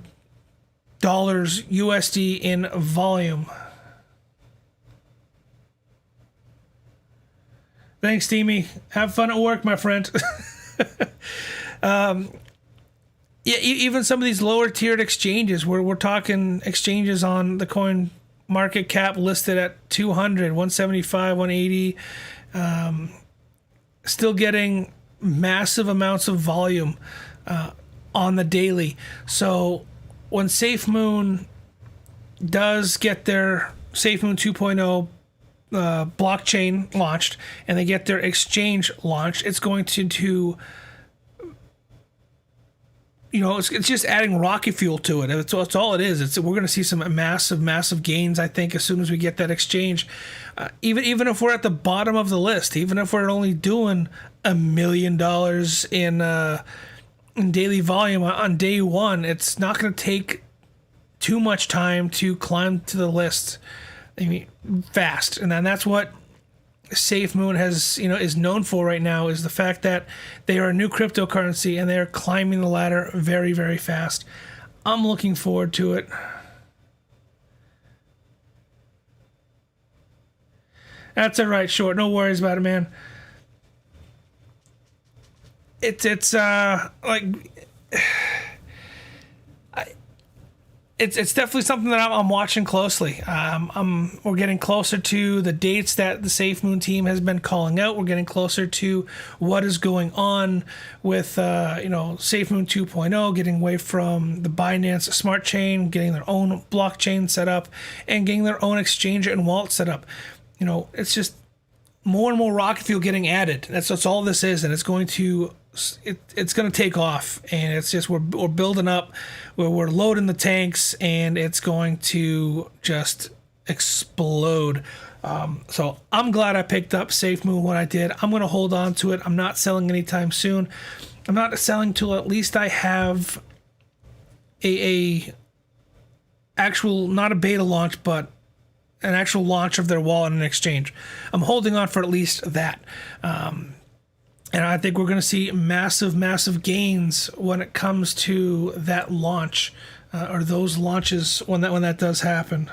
Speaker 1: dollars USD in volume. Thanks, Steamy. Have fun at work, my friend. Yeah, even some of these lower tiered exchanges, we're talking exchanges on the coin market cap listed at 200, 175, 180, still getting massive amounts of volume on the daily. So when Safemmon does get their Safemmon 2.0 blockchain launched and they get their exchange launched, it's going to it's just adding rocket fuel to it. It's all it is. We're going to see some massive gains, I think, as soon as we get that exchange. Even if we're at the bottom of the list, even if we're only doing $1 million in daily volume on day one, it's not going to take too much time to climb to the list. I mean, fast, and then that's what Safemmon is known for right now, is the fact that they are a new cryptocurrency and they are climbing the ladder very, very fast. I'm looking forward to it. That's all right, Short. No worries about it, man. It's definitely something that I'm watching closely. We're getting closer to the dates that the Safemmon team has been calling out. We're getting closer to what is going on with Safemmon 2.0, getting away from the Binance Smart Chain, getting their own blockchain set up, and getting their own exchange and wallet set up. It's just more and more rocket fuel getting added. That's all this is, and it's going to take off, and it's just we're building up, we're loading the tanks, and it's going to just explode. So I'm glad I picked up Safemmon when I did. I'm going to hold on to it. I'm not selling anytime soon. I'm not selling till at least I have a actual, not a beta launch, but an actual launch of their wallet and exchange. I'm holding on for at least that. And I think we're going to see massive gains when it comes to that launch, or those launches when that does happen.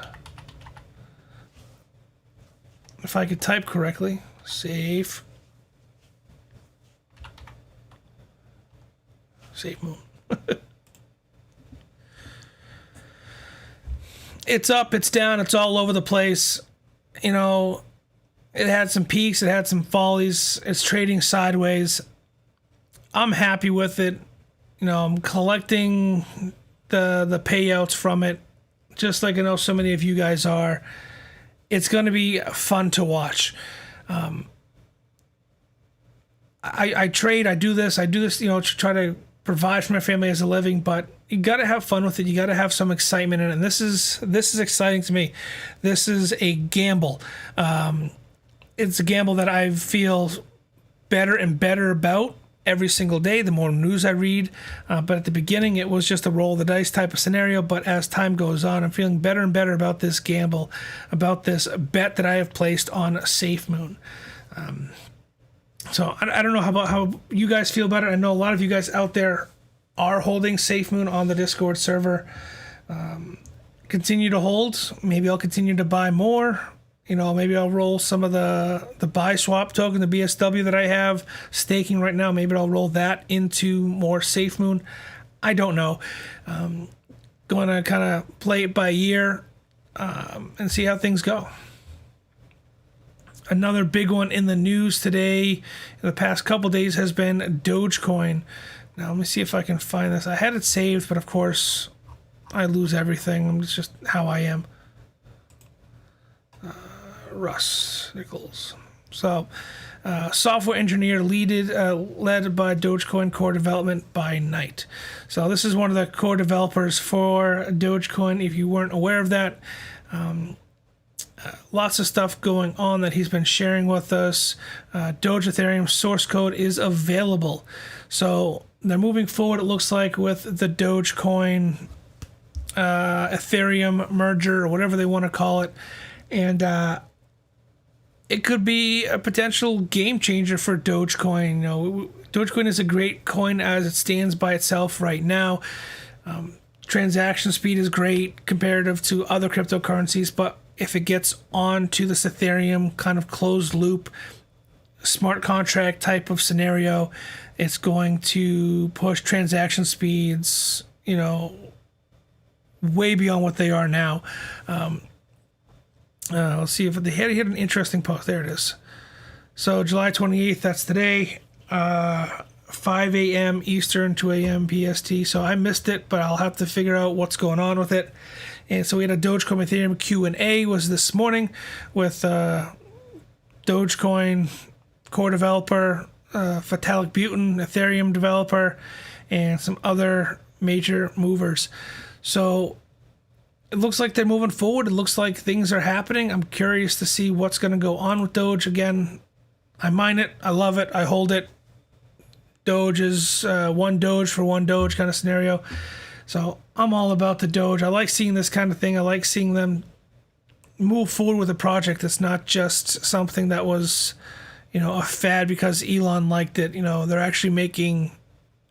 Speaker 1: If I could type correctly, Safemmon. It's up, it's down, it's all over the place. It had some peaks, it had some follies. It's trading sideways. I'm happy with it. I'm collecting the payouts from it, just like I know so many of you guys are. It's going to be fun to watch. I trade, I do this, to try to provide for my family as a living, but you got to have fun with it. You got to have some excitement in it, and this is exciting to me. This is a gamble. It's a gamble that I feel better and better about every single day, the more news I read. But at the beginning, it was just a roll of the dice type of scenario. But as time goes on, I'm feeling better and better about this gamble, about this bet that I have placed on Safemmon. So I don't know how you guys feel about it. I know a lot of you guys out there are holding Safemmon on the Discord server. Continue to hold. Maybe I'll continue to buy more. Maybe I'll roll some of the buy swap token, the BSW that I have staking right now. Maybe I'll roll that into more Safemmon. I don't know. Going to kind of play it by ear and see how things go. Another big one in the news today, in the past couple days, has been Dogecoin. Now, let me see if I can find this. I had it saved, but of course, I lose everything. It's just how I am. Russ Nichols. So, software engineer led by Dogecoin core development by night. So this is one of the core developers for Dogecoin. If you weren't aware of that, lots of stuff going on that he's been sharing with us. Doge Ethereum source code is available. So they're moving forward, it looks like, with the Dogecoin Ethereum merger, or whatever they want to call it. And it could be a potential game changer for Dogecoin. Dogecoin is a great coin as it stands by itself right now. Transaction speed is great comparative to other cryptocurrencies, but if it gets onto this Ethereum kind of closed loop, smart contract type of scenario, it's going to push transaction speeds, way beyond what they are now. Let's see if they had an interesting post. There it is. So July 28th, that's today, 5 a.m. Eastern, 2 a.m. PST. So I missed it, but I'll have to figure out what's going on with it. And so we had a Dogecoin Ethereum Q&A was this morning with Dogecoin core developer, Vitalik Buterin, Ethereum developer, and some other major movers. So it looks like they're moving forward. It looks like things are happening. I'm curious to see what's going to go on with Doge. Again, I mine it. I love it. I hold it. Doge is one Doge for one Doge kind of scenario. So I'm all about the Doge. I like seeing this kind of thing. I like seeing them move forward with a project that's not just something that was, a fad because Elon liked it. They're actually making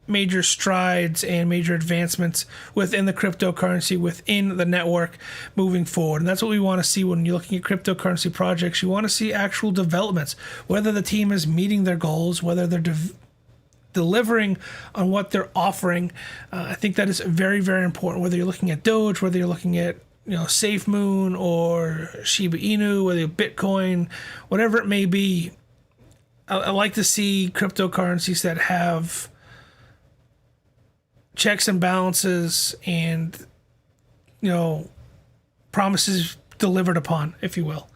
Speaker 1: major strides and major advancements within the cryptocurrency, within the network moving forward. And that's what we want to see when you're looking at cryptocurrency projects. You want to see actual developments, whether the team is meeting their goals, whether they're delivering on what they're offering. I think that is very, very important, whether you're looking at Doge, whether you're looking at Safemmon or Shiba Inu, whether you're Bitcoin, whatever it may be. I like to see cryptocurrencies that have checks and balances and promises delivered upon, if you will.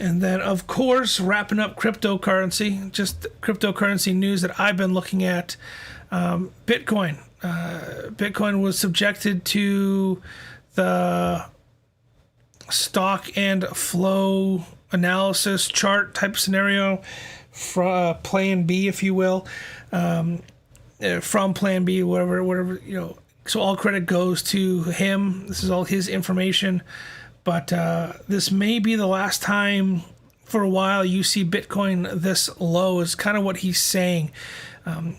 Speaker 1: And then, of course, wrapping up cryptocurrency, just cryptocurrency news that I've been looking at. Bitcoin. Bitcoin was subjected to the stock and flow analysis chart type scenario from Plan B, if you will, from Plan B, whatever. So all credit goes to him. This is all his information. But this may be the last time for a while you see Bitcoin this low, is kind of what he's saying. And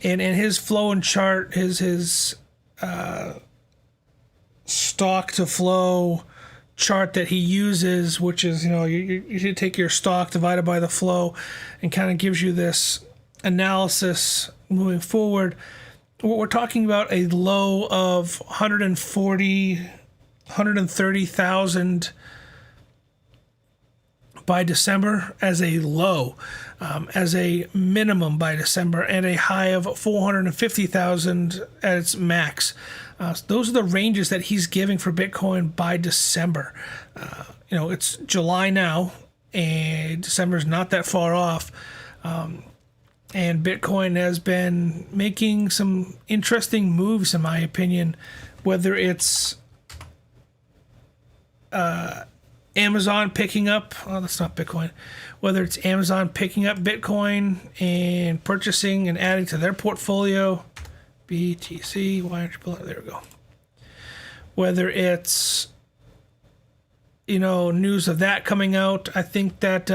Speaker 1: his flow and chart, his stock to flow chart that he uses, which is, you should take your stock divided by the flow, and kind of gives you this analysis moving forward. We're talking about a low of 130,000 by December as a low, as a minimum by December, and a high of 450,000 at its max. So those are the ranges that he's giving for Bitcoin by December. It's July now, and December's not that far off. And Bitcoin has been making some interesting moves, in my opinion, whether it's Amazon picking up, that's not Bitcoin, whether it's Amazon picking up Bitcoin and purchasing and adding to their portfolio, BTC, why aren't you pulling, there we go. Whether it's, news of that coming out, I think that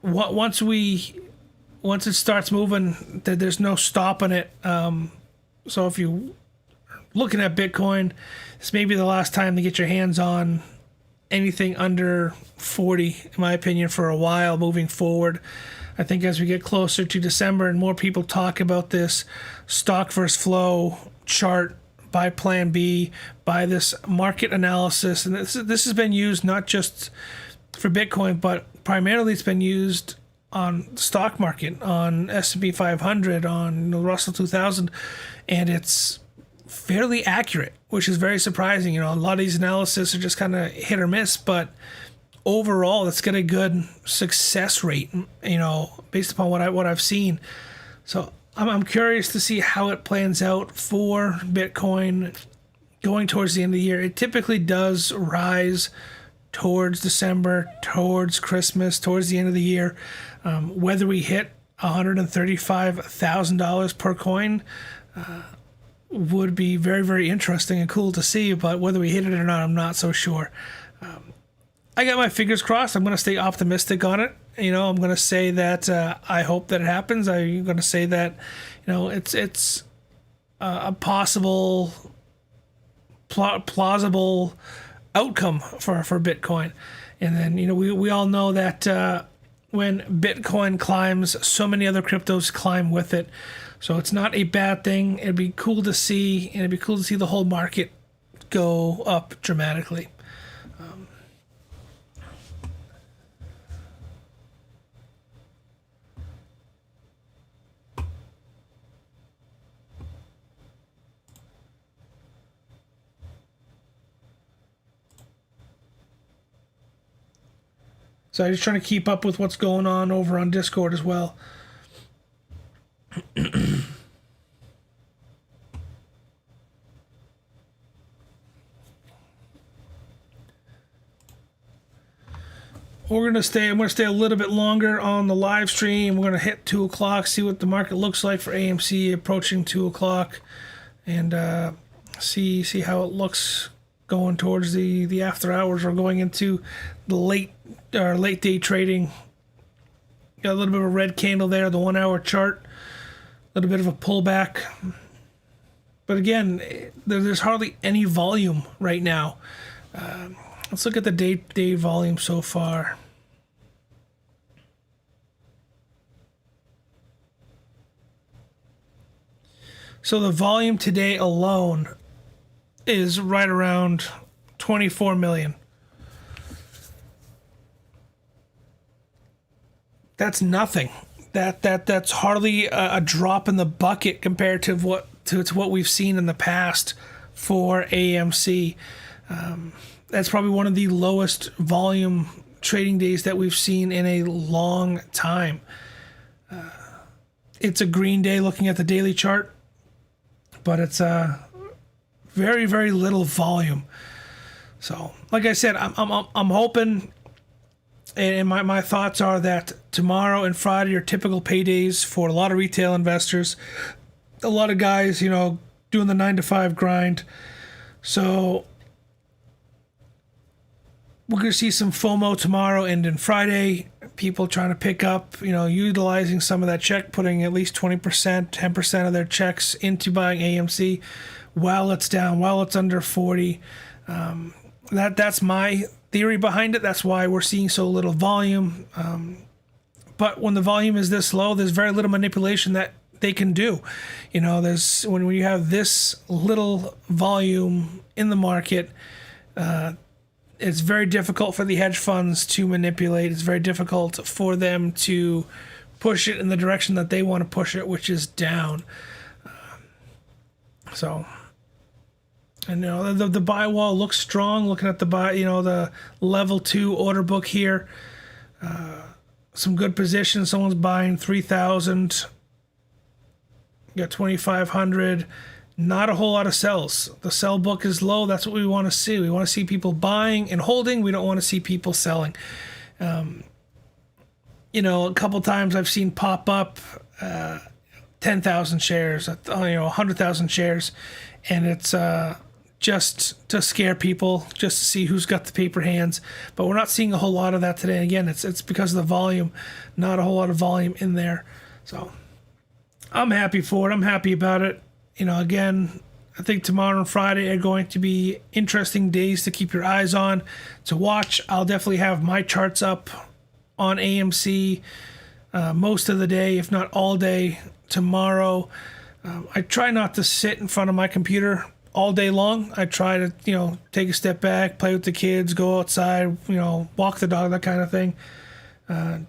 Speaker 1: once it starts moving, that there's no stopping it. So if you looking at Bitcoin, this may be the last time to get your hands on anything under 40, in my opinion, for a while moving forward. I think as we get closer to December and more people talk about this stock versus flow chart by Plan B, by this market analysis, and this has been used not just for Bitcoin, but primarily it's been used on the stock market, on S&P 500, on the Russell 2000, and it's fairly accurate, which is very surprising. A lot of these analysis are just kind of hit or miss, but overall, it's got a good success rate, based upon what I've seen. So I'm curious to see how it plans out for Bitcoin going towards the end of the year. It typically does rise towards December, towards Christmas, towards the end of the year. Whether we hit $135,000 per coin would be very, very interesting and cool to see, but whether we hit it or not, I'm not so sure. I got my fingers crossed. I'm going to stay optimistic on it. I'm going to say that I hope that it happens. I'm going to say that, it's a possible, plausible outcome for Bitcoin. And then, we all know that when Bitcoin climbs, so many other cryptos climb with it. So it's not a bad thing. It'd be cool to see, and it'd be cool to see the whole market go up dramatically. So I'm just trying to keep up with what's going on over on Discord as well. I'm going to stay a little bit longer on the live stream. We're going to hit 2 o'clock, see what the market looks like for AMC approaching 2 o'clock, and see how it looks going towards the after hours or going into the late day trading. Got a little bit of a red candle there, the 1 hour chart, a little bit of a pullback. But again, there's hardly any volume right now. Let's look at the day volume so far. So the volume today alone is right around 24 million. That's nothing. That's hardly a drop in the bucket compared to what we've seen in the past for AMC. That's probably one of the lowest volume trading days that we've seen in a long time. It's a green day looking at the daily chart, but it's very, very little volume. So, like I said, I'm hoping, and my thoughts are that tomorrow and Friday are typical paydays for a lot of retail investors. A lot of guys, doing the 9-to-5 grind. So we're going to see some FOMO tomorrow and then Friday. People trying to pick up, utilizing some of that check, putting at least 20%, 10% of their checks into buying AMC while it's down, while it's under 40. That's my theory behind it. That's why we're seeing so little volume. But when the volume is this low, there's very little manipulation that they can do. There's when you have this little volume in the market, it's very difficult for the hedge funds to manipulate. It's very difficult for them to push it in the direction that they want to push it, which is down. And the buy wall looks strong. Looking at the the level 2 order book here, some good positions. Someone's buying 3,000. Got 2,500. Not a whole lot of sells. The sell book is low. That's what we want to see. We want to see people buying and holding. We don't want to see people selling. A couple times I've seen pop up 10,000 shares, 100,000 shares, and it's just to scare people, just to see who's got the paper hands. But we're not seeing a whole lot of that today. And again, it's because of the volume, not a whole lot of volume in there. So I'm happy for it. I'm happy about it. Again, I think tomorrow and Friday are going to be interesting days to keep your eyes on, to watch. I'll definitely have my charts up on AMC most of the day, if not all day tomorrow. I try not to sit in front of my computer all day long. I try to, take a step back, play with the kids, go outside, walk the dog, that kind of thing,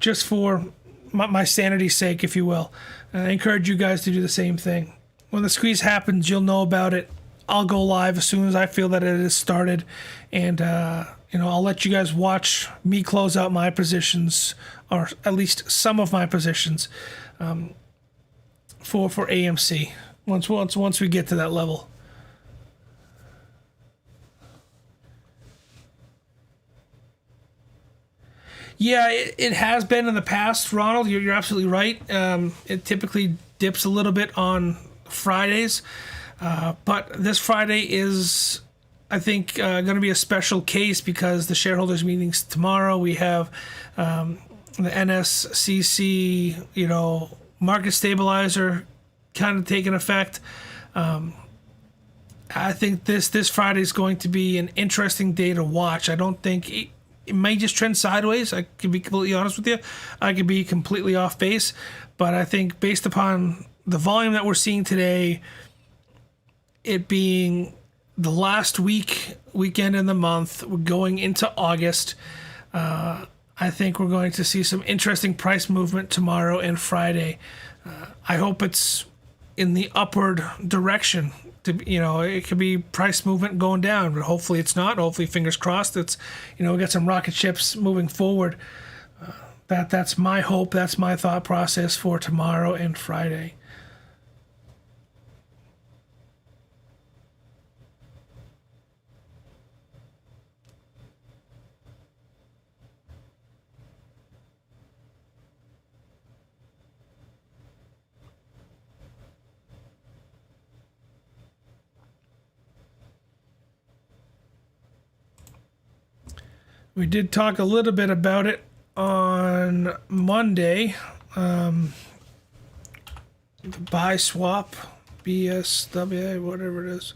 Speaker 1: just for my sanity's sake, if you will. I encourage you guys to do the same thing. When the squeeze happens, you'll know about it. I'll go live as soon as I feel that it has started, and I'll let you guys watch me close out my positions, or at least some of my positions, for AMC once we get to that level. Yeah, it has been in the past, Ronald. You're absolutely right. It typically dips a little bit on Fridays, but this Friday is, I think, going to be a special case because the shareholders meetings tomorrow. We have the NSCC, market stabilizer kind of taking effect. I think this Friday is going to be an interesting day to watch. I don't think it may just trend sideways. I can be completely honest with you. I could be completely off base, but I think based upon the volume that we're seeing today, it being the last weekend in the month, we're going into August. I think we're going to see some interesting price movement tomorrow and Friday. I hope it's in the upward direction. It could be price movement going down, but hopefully it's not. Hopefully, fingers crossed, we got some rocket ships moving forward. That's my hope. That's my thought process for tomorrow and Friday. We did talk a little bit about it on Monday. The buy swap, BSWA, whatever it is.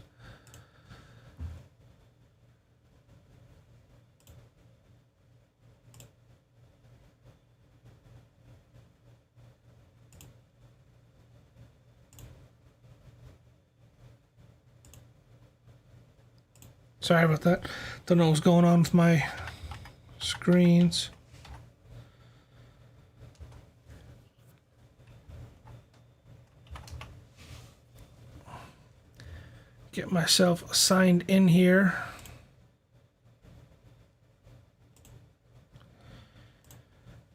Speaker 1: Sorry about that. Don't know what's going on with my screens. Get myself signed in here.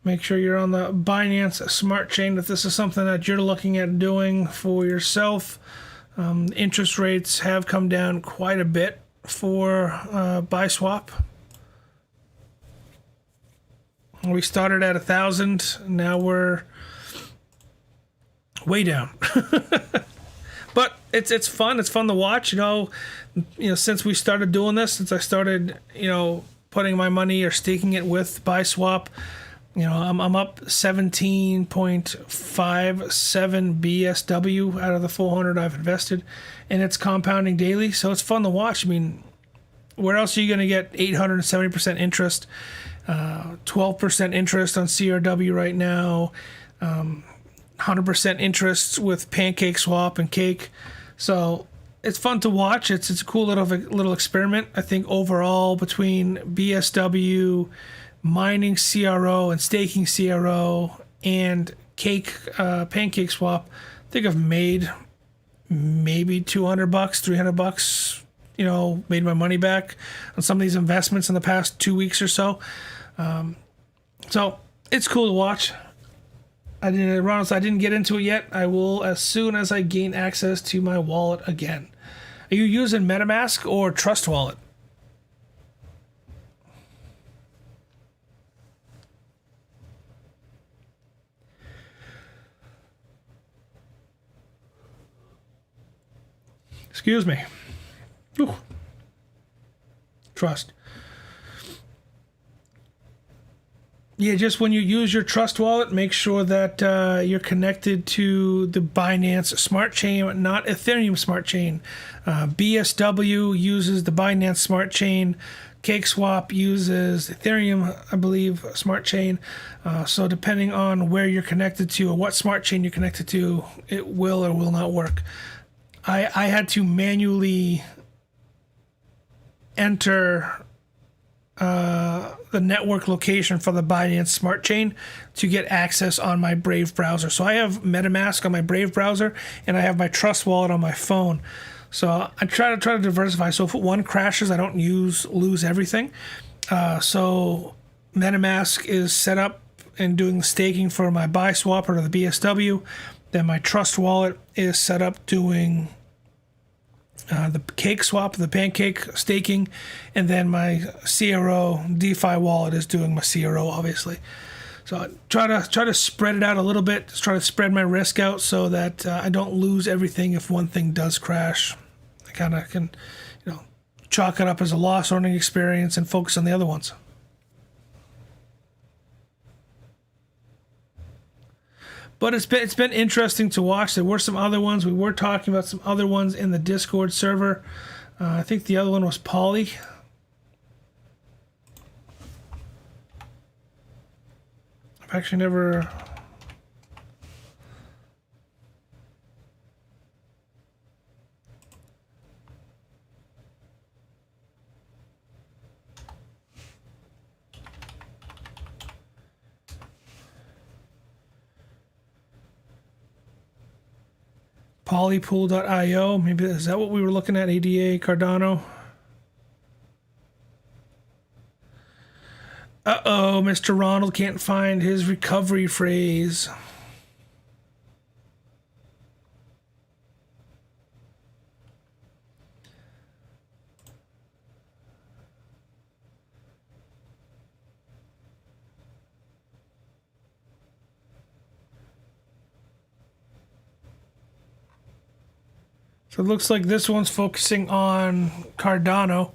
Speaker 1: Make sure you're on the Binance Smart Chain if this is something that you're looking at doing for yourself. Interest rates have come down quite a bit for buy swap. We started at 1,000. Now we're way down. But it's fun. It's fun to watch. Since we started doing this, since I started, putting my money or staking it with buy swap, I'm up 17.57 BSW out of the 400 I've invested, and it's compounding daily. So it's fun to watch. I mean, where else are you going to get 870% interest? 12% interest on CRW right now, 100% interest with Pancake Swap and Cake. So it's fun to watch. It's a cool little experiment. I think overall between BSW, mining CRO and staking CRO, and Pancake Swap, I think I've made maybe $200, $300. Made my money back on some of these investments in the past 2 weeks or so. So it's cool to watch. I didn't get into it yet. I will as soon as I gain access to my wallet again. Are you using MetaMask or Trust Wallet? Excuse me. Ooh. Trust. Yeah, just when you use your Trust wallet, make sure that you're connected to the Binance Smart Chain, not Ethereum Smart Chain. BSW uses the Binance Smart Chain. CakeSwap uses Ethereum, I believe, Smart Chain. So depending on where you're connected to or what Smart Chain you're connected to, it will or will not work. I had to manually enter the network location for the Binance Smart Chain to get access on my Brave browser. So I have MetaMask on my Brave browser, and I have my Trust wallet on my phone. So I try to diversify. So if one crashes, I don't lose everything. So MetaMask is set up and doing the staking for my buy swap or the BSW. Then my Trust wallet is set up doing the Cake Swap, the Pancake staking, and then my CRO DeFi wallet is doing my CRO, obviously. So I try to spread it out a little bit, just try to spread my risk out so that I don't lose everything if one thing does crash. I kind of can, chalk it up as a loss learning experience and focus on the other ones. But it's been interesting to watch. There were some other ones. We were talking about some other ones in the Discord server. I think the other one was Poly. I've actually never... Polypool.io, maybe is that what we were looking at? ADA Cardano. Mr. Ronald can't find his recovery phrase. So it looks like this one's focusing on Cardano.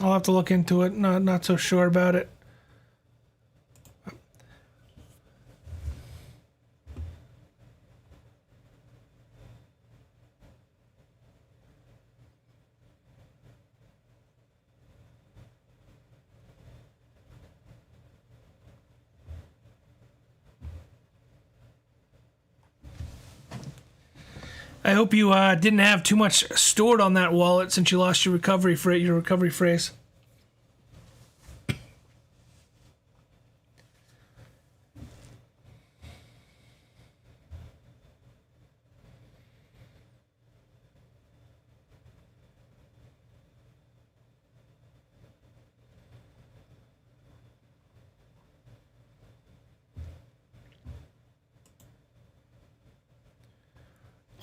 Speaker 1: I'll have to look into it. Not so sure about it. I hope you didn't have too much stored on that wallet since you lost your recovery phrase.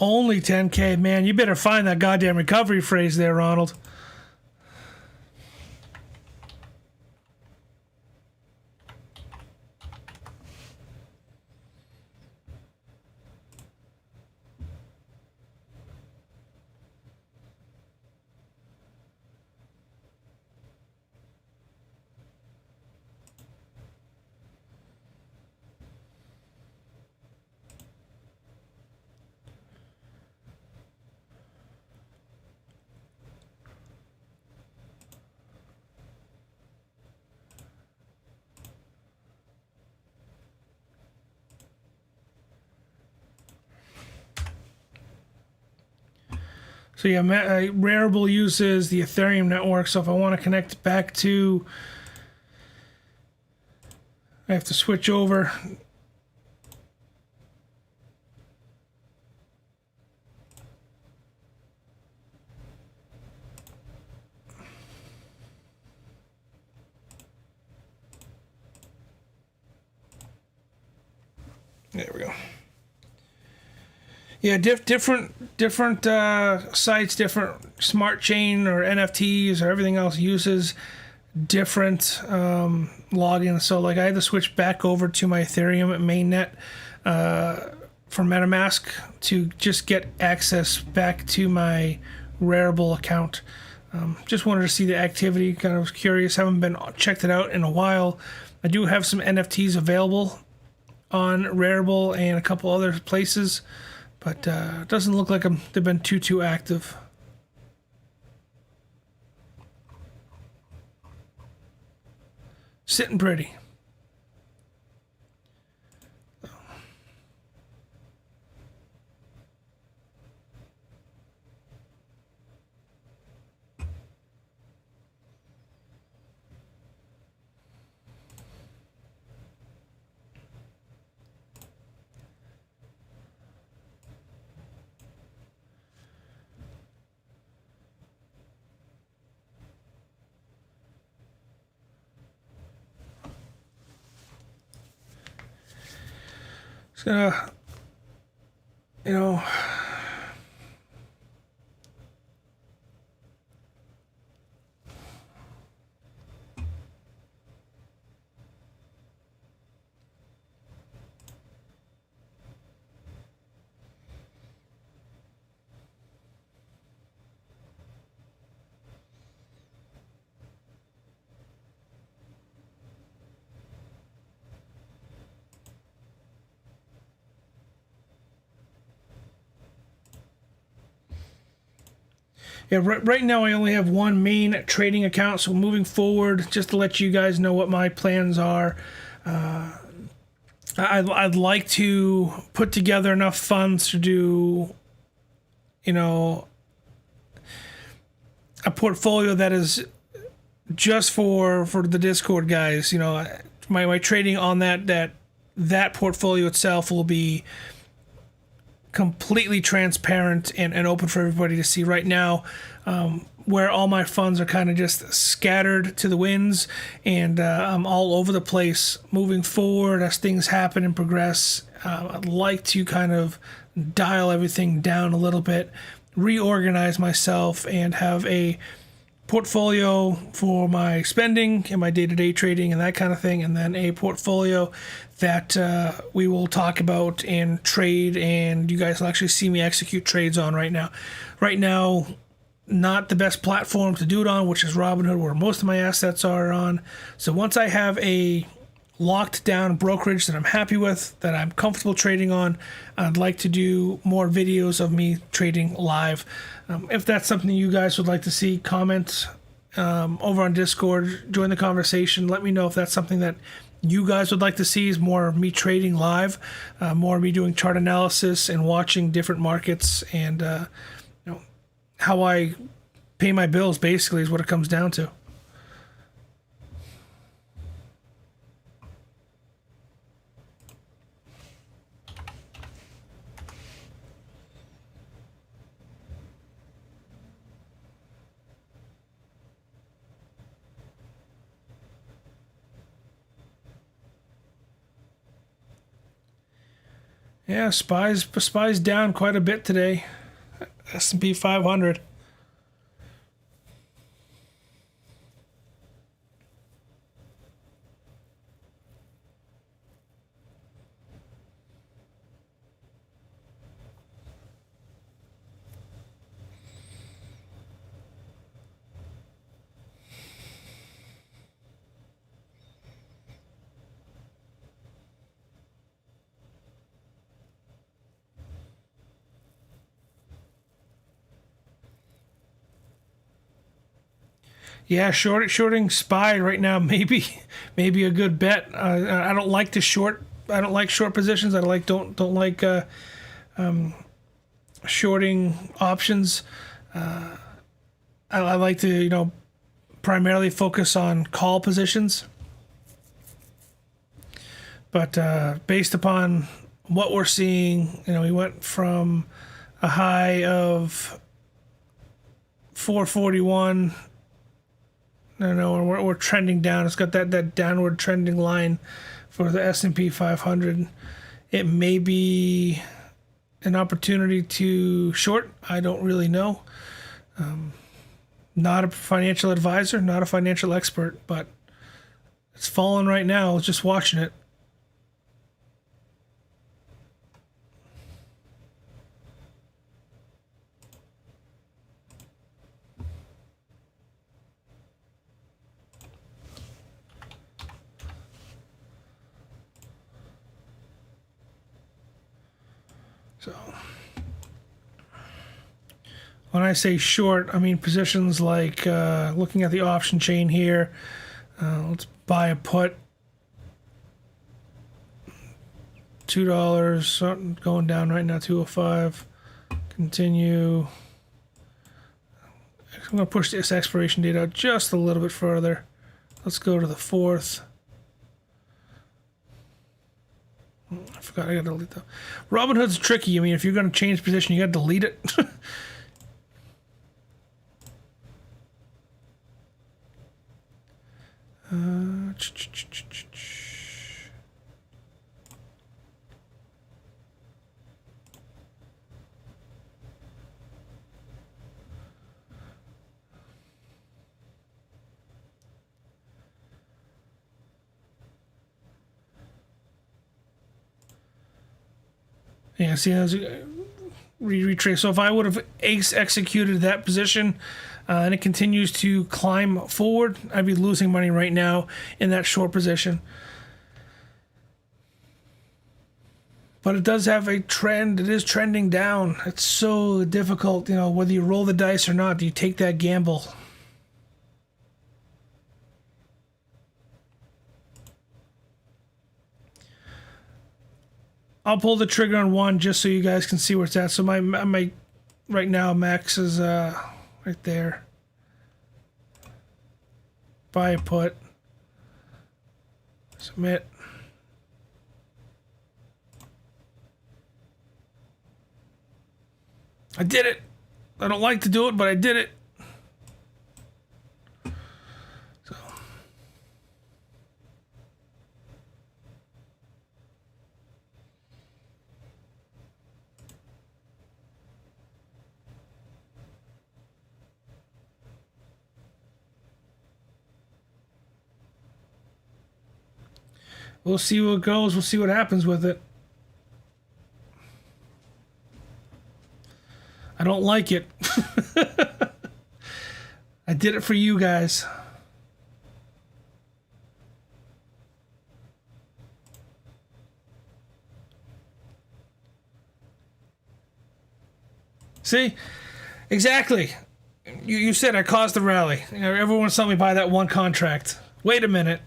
Speaker 1: Only 10K, man. You better find that goddamn recovery phrase there, Ronald. So yeah, Webull uses the Ethereum network. So if I want to connect back to, I have to switch over. There we go. Yeah, different sites, different smart chain or NFTs or everything else uses different logins. So like I had to switch back over to my Ethereum mainnet for MetaMask to just get access back to my Webull account. Just wanted to see the activity. Kind of was curious. Haven't been checked it out in a while. I do have some NFTs available on Webull and a couple other places. But it doesn't look like they've been too active. Sitting pretty. It's gonna, you know, yeah, right now I only have one main trading account, so moving forward, just to let you guys know what my plans are, I'd like to put together enough funds to do, you know, a portfolio that is just for the Discord guys. You know, my trading on that portfolio itself will be completely transparent and open for everybody to see right now, where all my funds are kind of just scattered to the winds, and I'm all over the place. Moving forward, as things happen and progress, I'd like to kind of dial everything down a little bit, reorganize myself, and have a portfolio for my spending and my day-to-day trading and that kind of thing, and then a portfolio that we will talk about and trade, and you guys will actually see me execute trades on right now. Right now, not the best platform to do it on, which is Robinhood, where most of my assets are on. So once I have a locked down brokerage that I'm happy with, that I'm comfortable trading on, I'd like to do more videos of me trading live. If that's something you guys would like to see, comment over on Discord, join the conversation. Let me know if that's something that you guys would like to see, is more of me trading live, more of me doing chart analysis and watching different markets, and how I pay my bills, basically, is what it comes down to. Yeah, SPY's down quite a bit today. S&P 500. Yeah, shorting SPY right now maybe a good bet. I don't like to short. I don't like short positions. I don't like shorting options. I like to primarily focus on call positions. But based upon what we're seeing, we went from a high of 441. No, we're trending down. It's got that downward trending line for the S&P 500. It may be an opportunity to short. I don't really know. Not a financial advisor, not a financial expert, but it's falling right now. I was just watching it. So when I say short, I mean positions like looking at the option chain here. Let's buy a put. $2 going down right now, 205. Continue. I'm going to push this expiration date out just a little bit further. Let's go to the 4th. I forgot I got to delete that. Robinhood's tricky. I mean, if you're going to change position, you got to delete it. Yeah, see, I was retrace. So if I would have executed that position and it continues to climb forward, I'd be losing money right now in that short position. But it does have a trend. It is trending down. It's so difficult, whether you roll the dice or not. Do you take that gamble? I'll pull the trigger on one just so you guys can see where it's at. So my right now max is right there. Buy a put. Submit. I did it. I don't like to do it, but I did it. So. We'll see what goes. We'll see what happens with it. I don't like it. I did it for you guys. See? Exactly. You said I caused the rally. Everyone saw me buy that one contract. Wait a minute.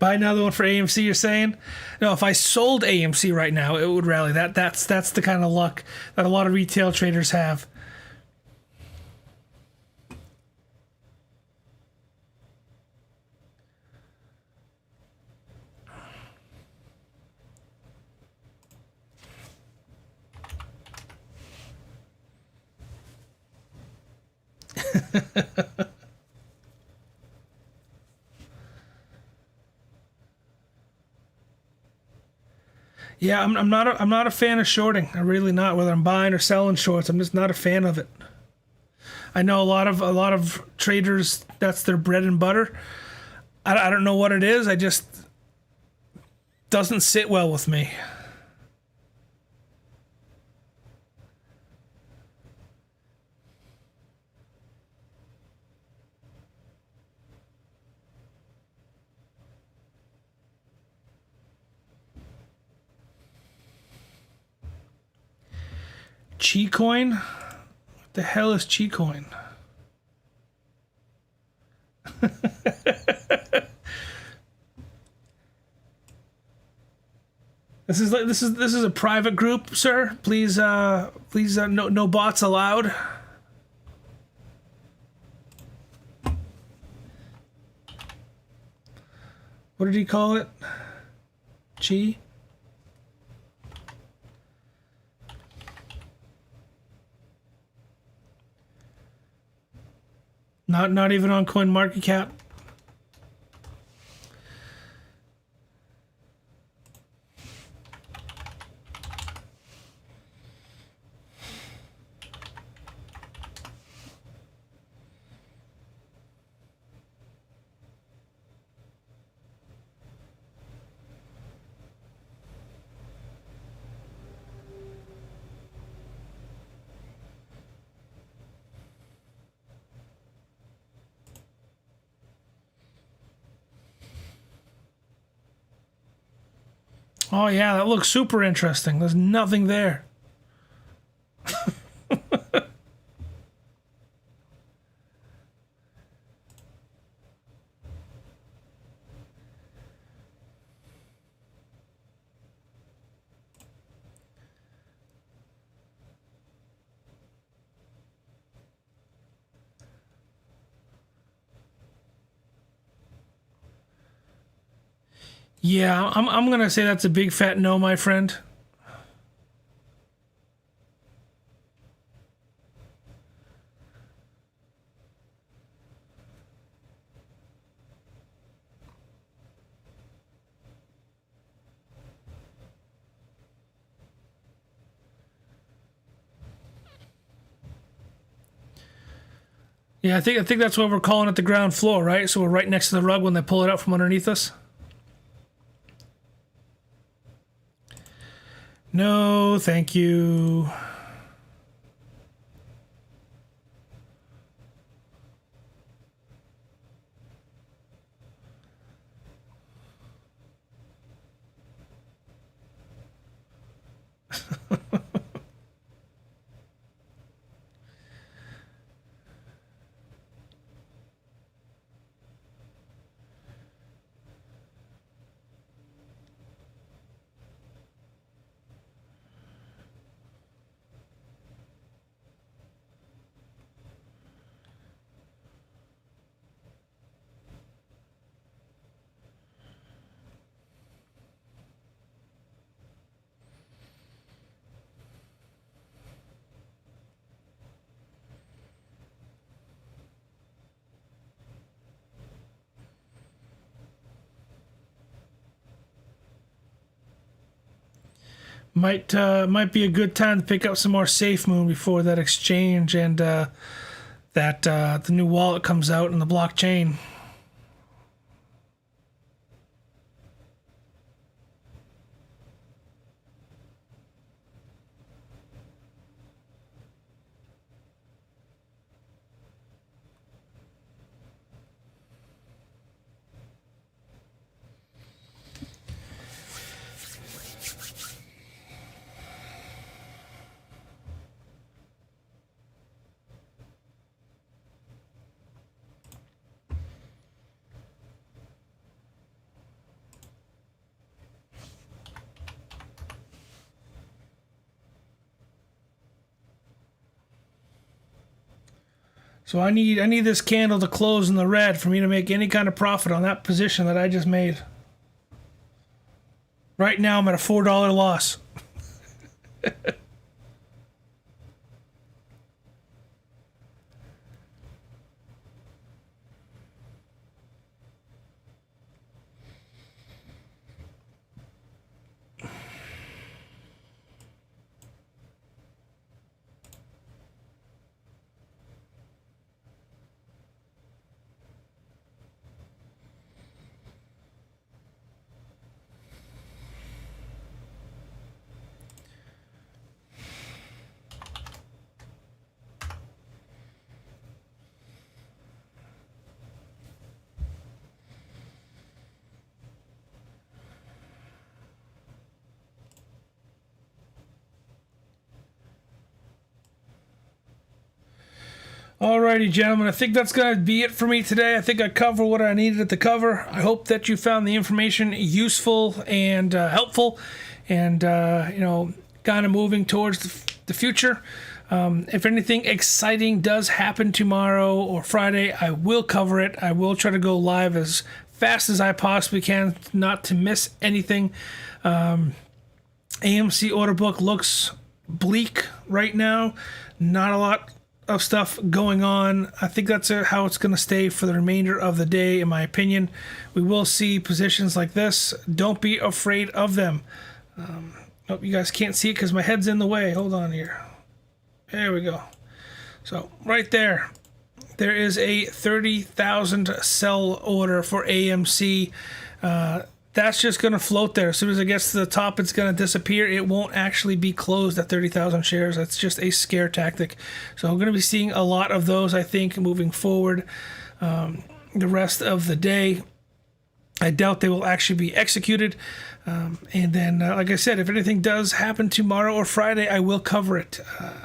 Speaker 1: Buy another one for AMC, you're saying? No, if I sold AMC right now, it would rally. That's the kind of luck that a lot of retail traders have. Yeah, I'm not a fan of shorting. I'm really not. Whether I'm buying or selling shorts, I'm just not a fan of it. I know a lot of traders, that's their bread and butter. I don't know what it is. I just doesn't sit well with me. Chi coin? What the hell is Chi coin? This is a private group, sir. Please no bots allowed. What did he call it? Chi? Not even on CoinMarketCap. Oh yeah, that looks super interesting. There's nothing there. Yeah, I'm gonna say that's a big fat no, my friend. Yeah, I think that's what we're calling it, the ground floor, right? So we're right next to the rug when they pull it out from underneath us. No, thank you. Might be a good time to pick up some more Safemmon before that exchange and that the new wallet comes out in the blockchain. So I need this candle to close in the red for me to make any kind of profit on that position that I just made. Right now I'm at a $4 loss. Alrighty, gentlemen, I think that's going to be it for me today. I think I covered what I needed to cover. I hope that you found the information useful and helpful and, kind of moving towards the future. If anything exciting does happen tomorrow or Friday, I will cover it. I will try to go live as fast as I possibly can, not to miss anything. AMC order book looks bleak right now. Not a lot of stuff going on. I think that's how it's going to stay for the remainder of the day, in my opinion. We will see positions like this. Don't be afraid of them. Oh, you guys can't see it because my head's in the way. Hold on here. There we go. So right there is a 30,000 sell order for AMC. That's just going to float there. As soon as it gets to the top, it's going to disappear. It won't actually be closed at 30,000 shares. That's just a scare tactic. So I'm going to be seeing a lot of those, I think, moving forward the rest of the day. I doubt they will actually be executed. And then, like I said, if anything does happen tomorrow or Friday, I will cover it.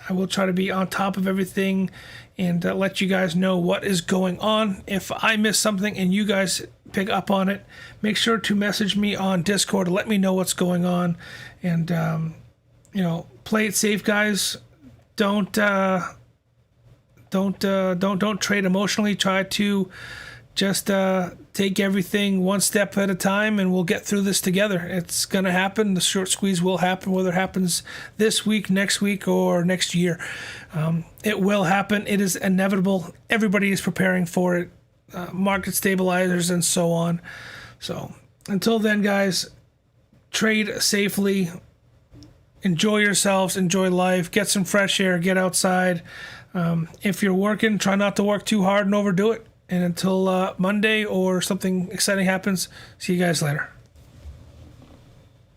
Speaker 1: I will try to be on top of everything and let you guys know what is going on. If I miss something and you guys pick up on it, make sure to message me on Discord to let me know what's going on. And play it safe, guys. Don't trade emotionally. Try to just take everything one step at a time, and we'll get through this together. It's going to happen. The short squeeze will happen, whether it happens this week, next week, or next year. It will happen. It is inevitable. Everybody is preparing for it. Market stabilizers and so on. So until then, guys, trade safely. Enjoy yourselves. Enjoy life. Get some fresh air. Get outside. If you're working, try not to work too hard and overdo it. And until Monday or something exciting happens, see you guys later.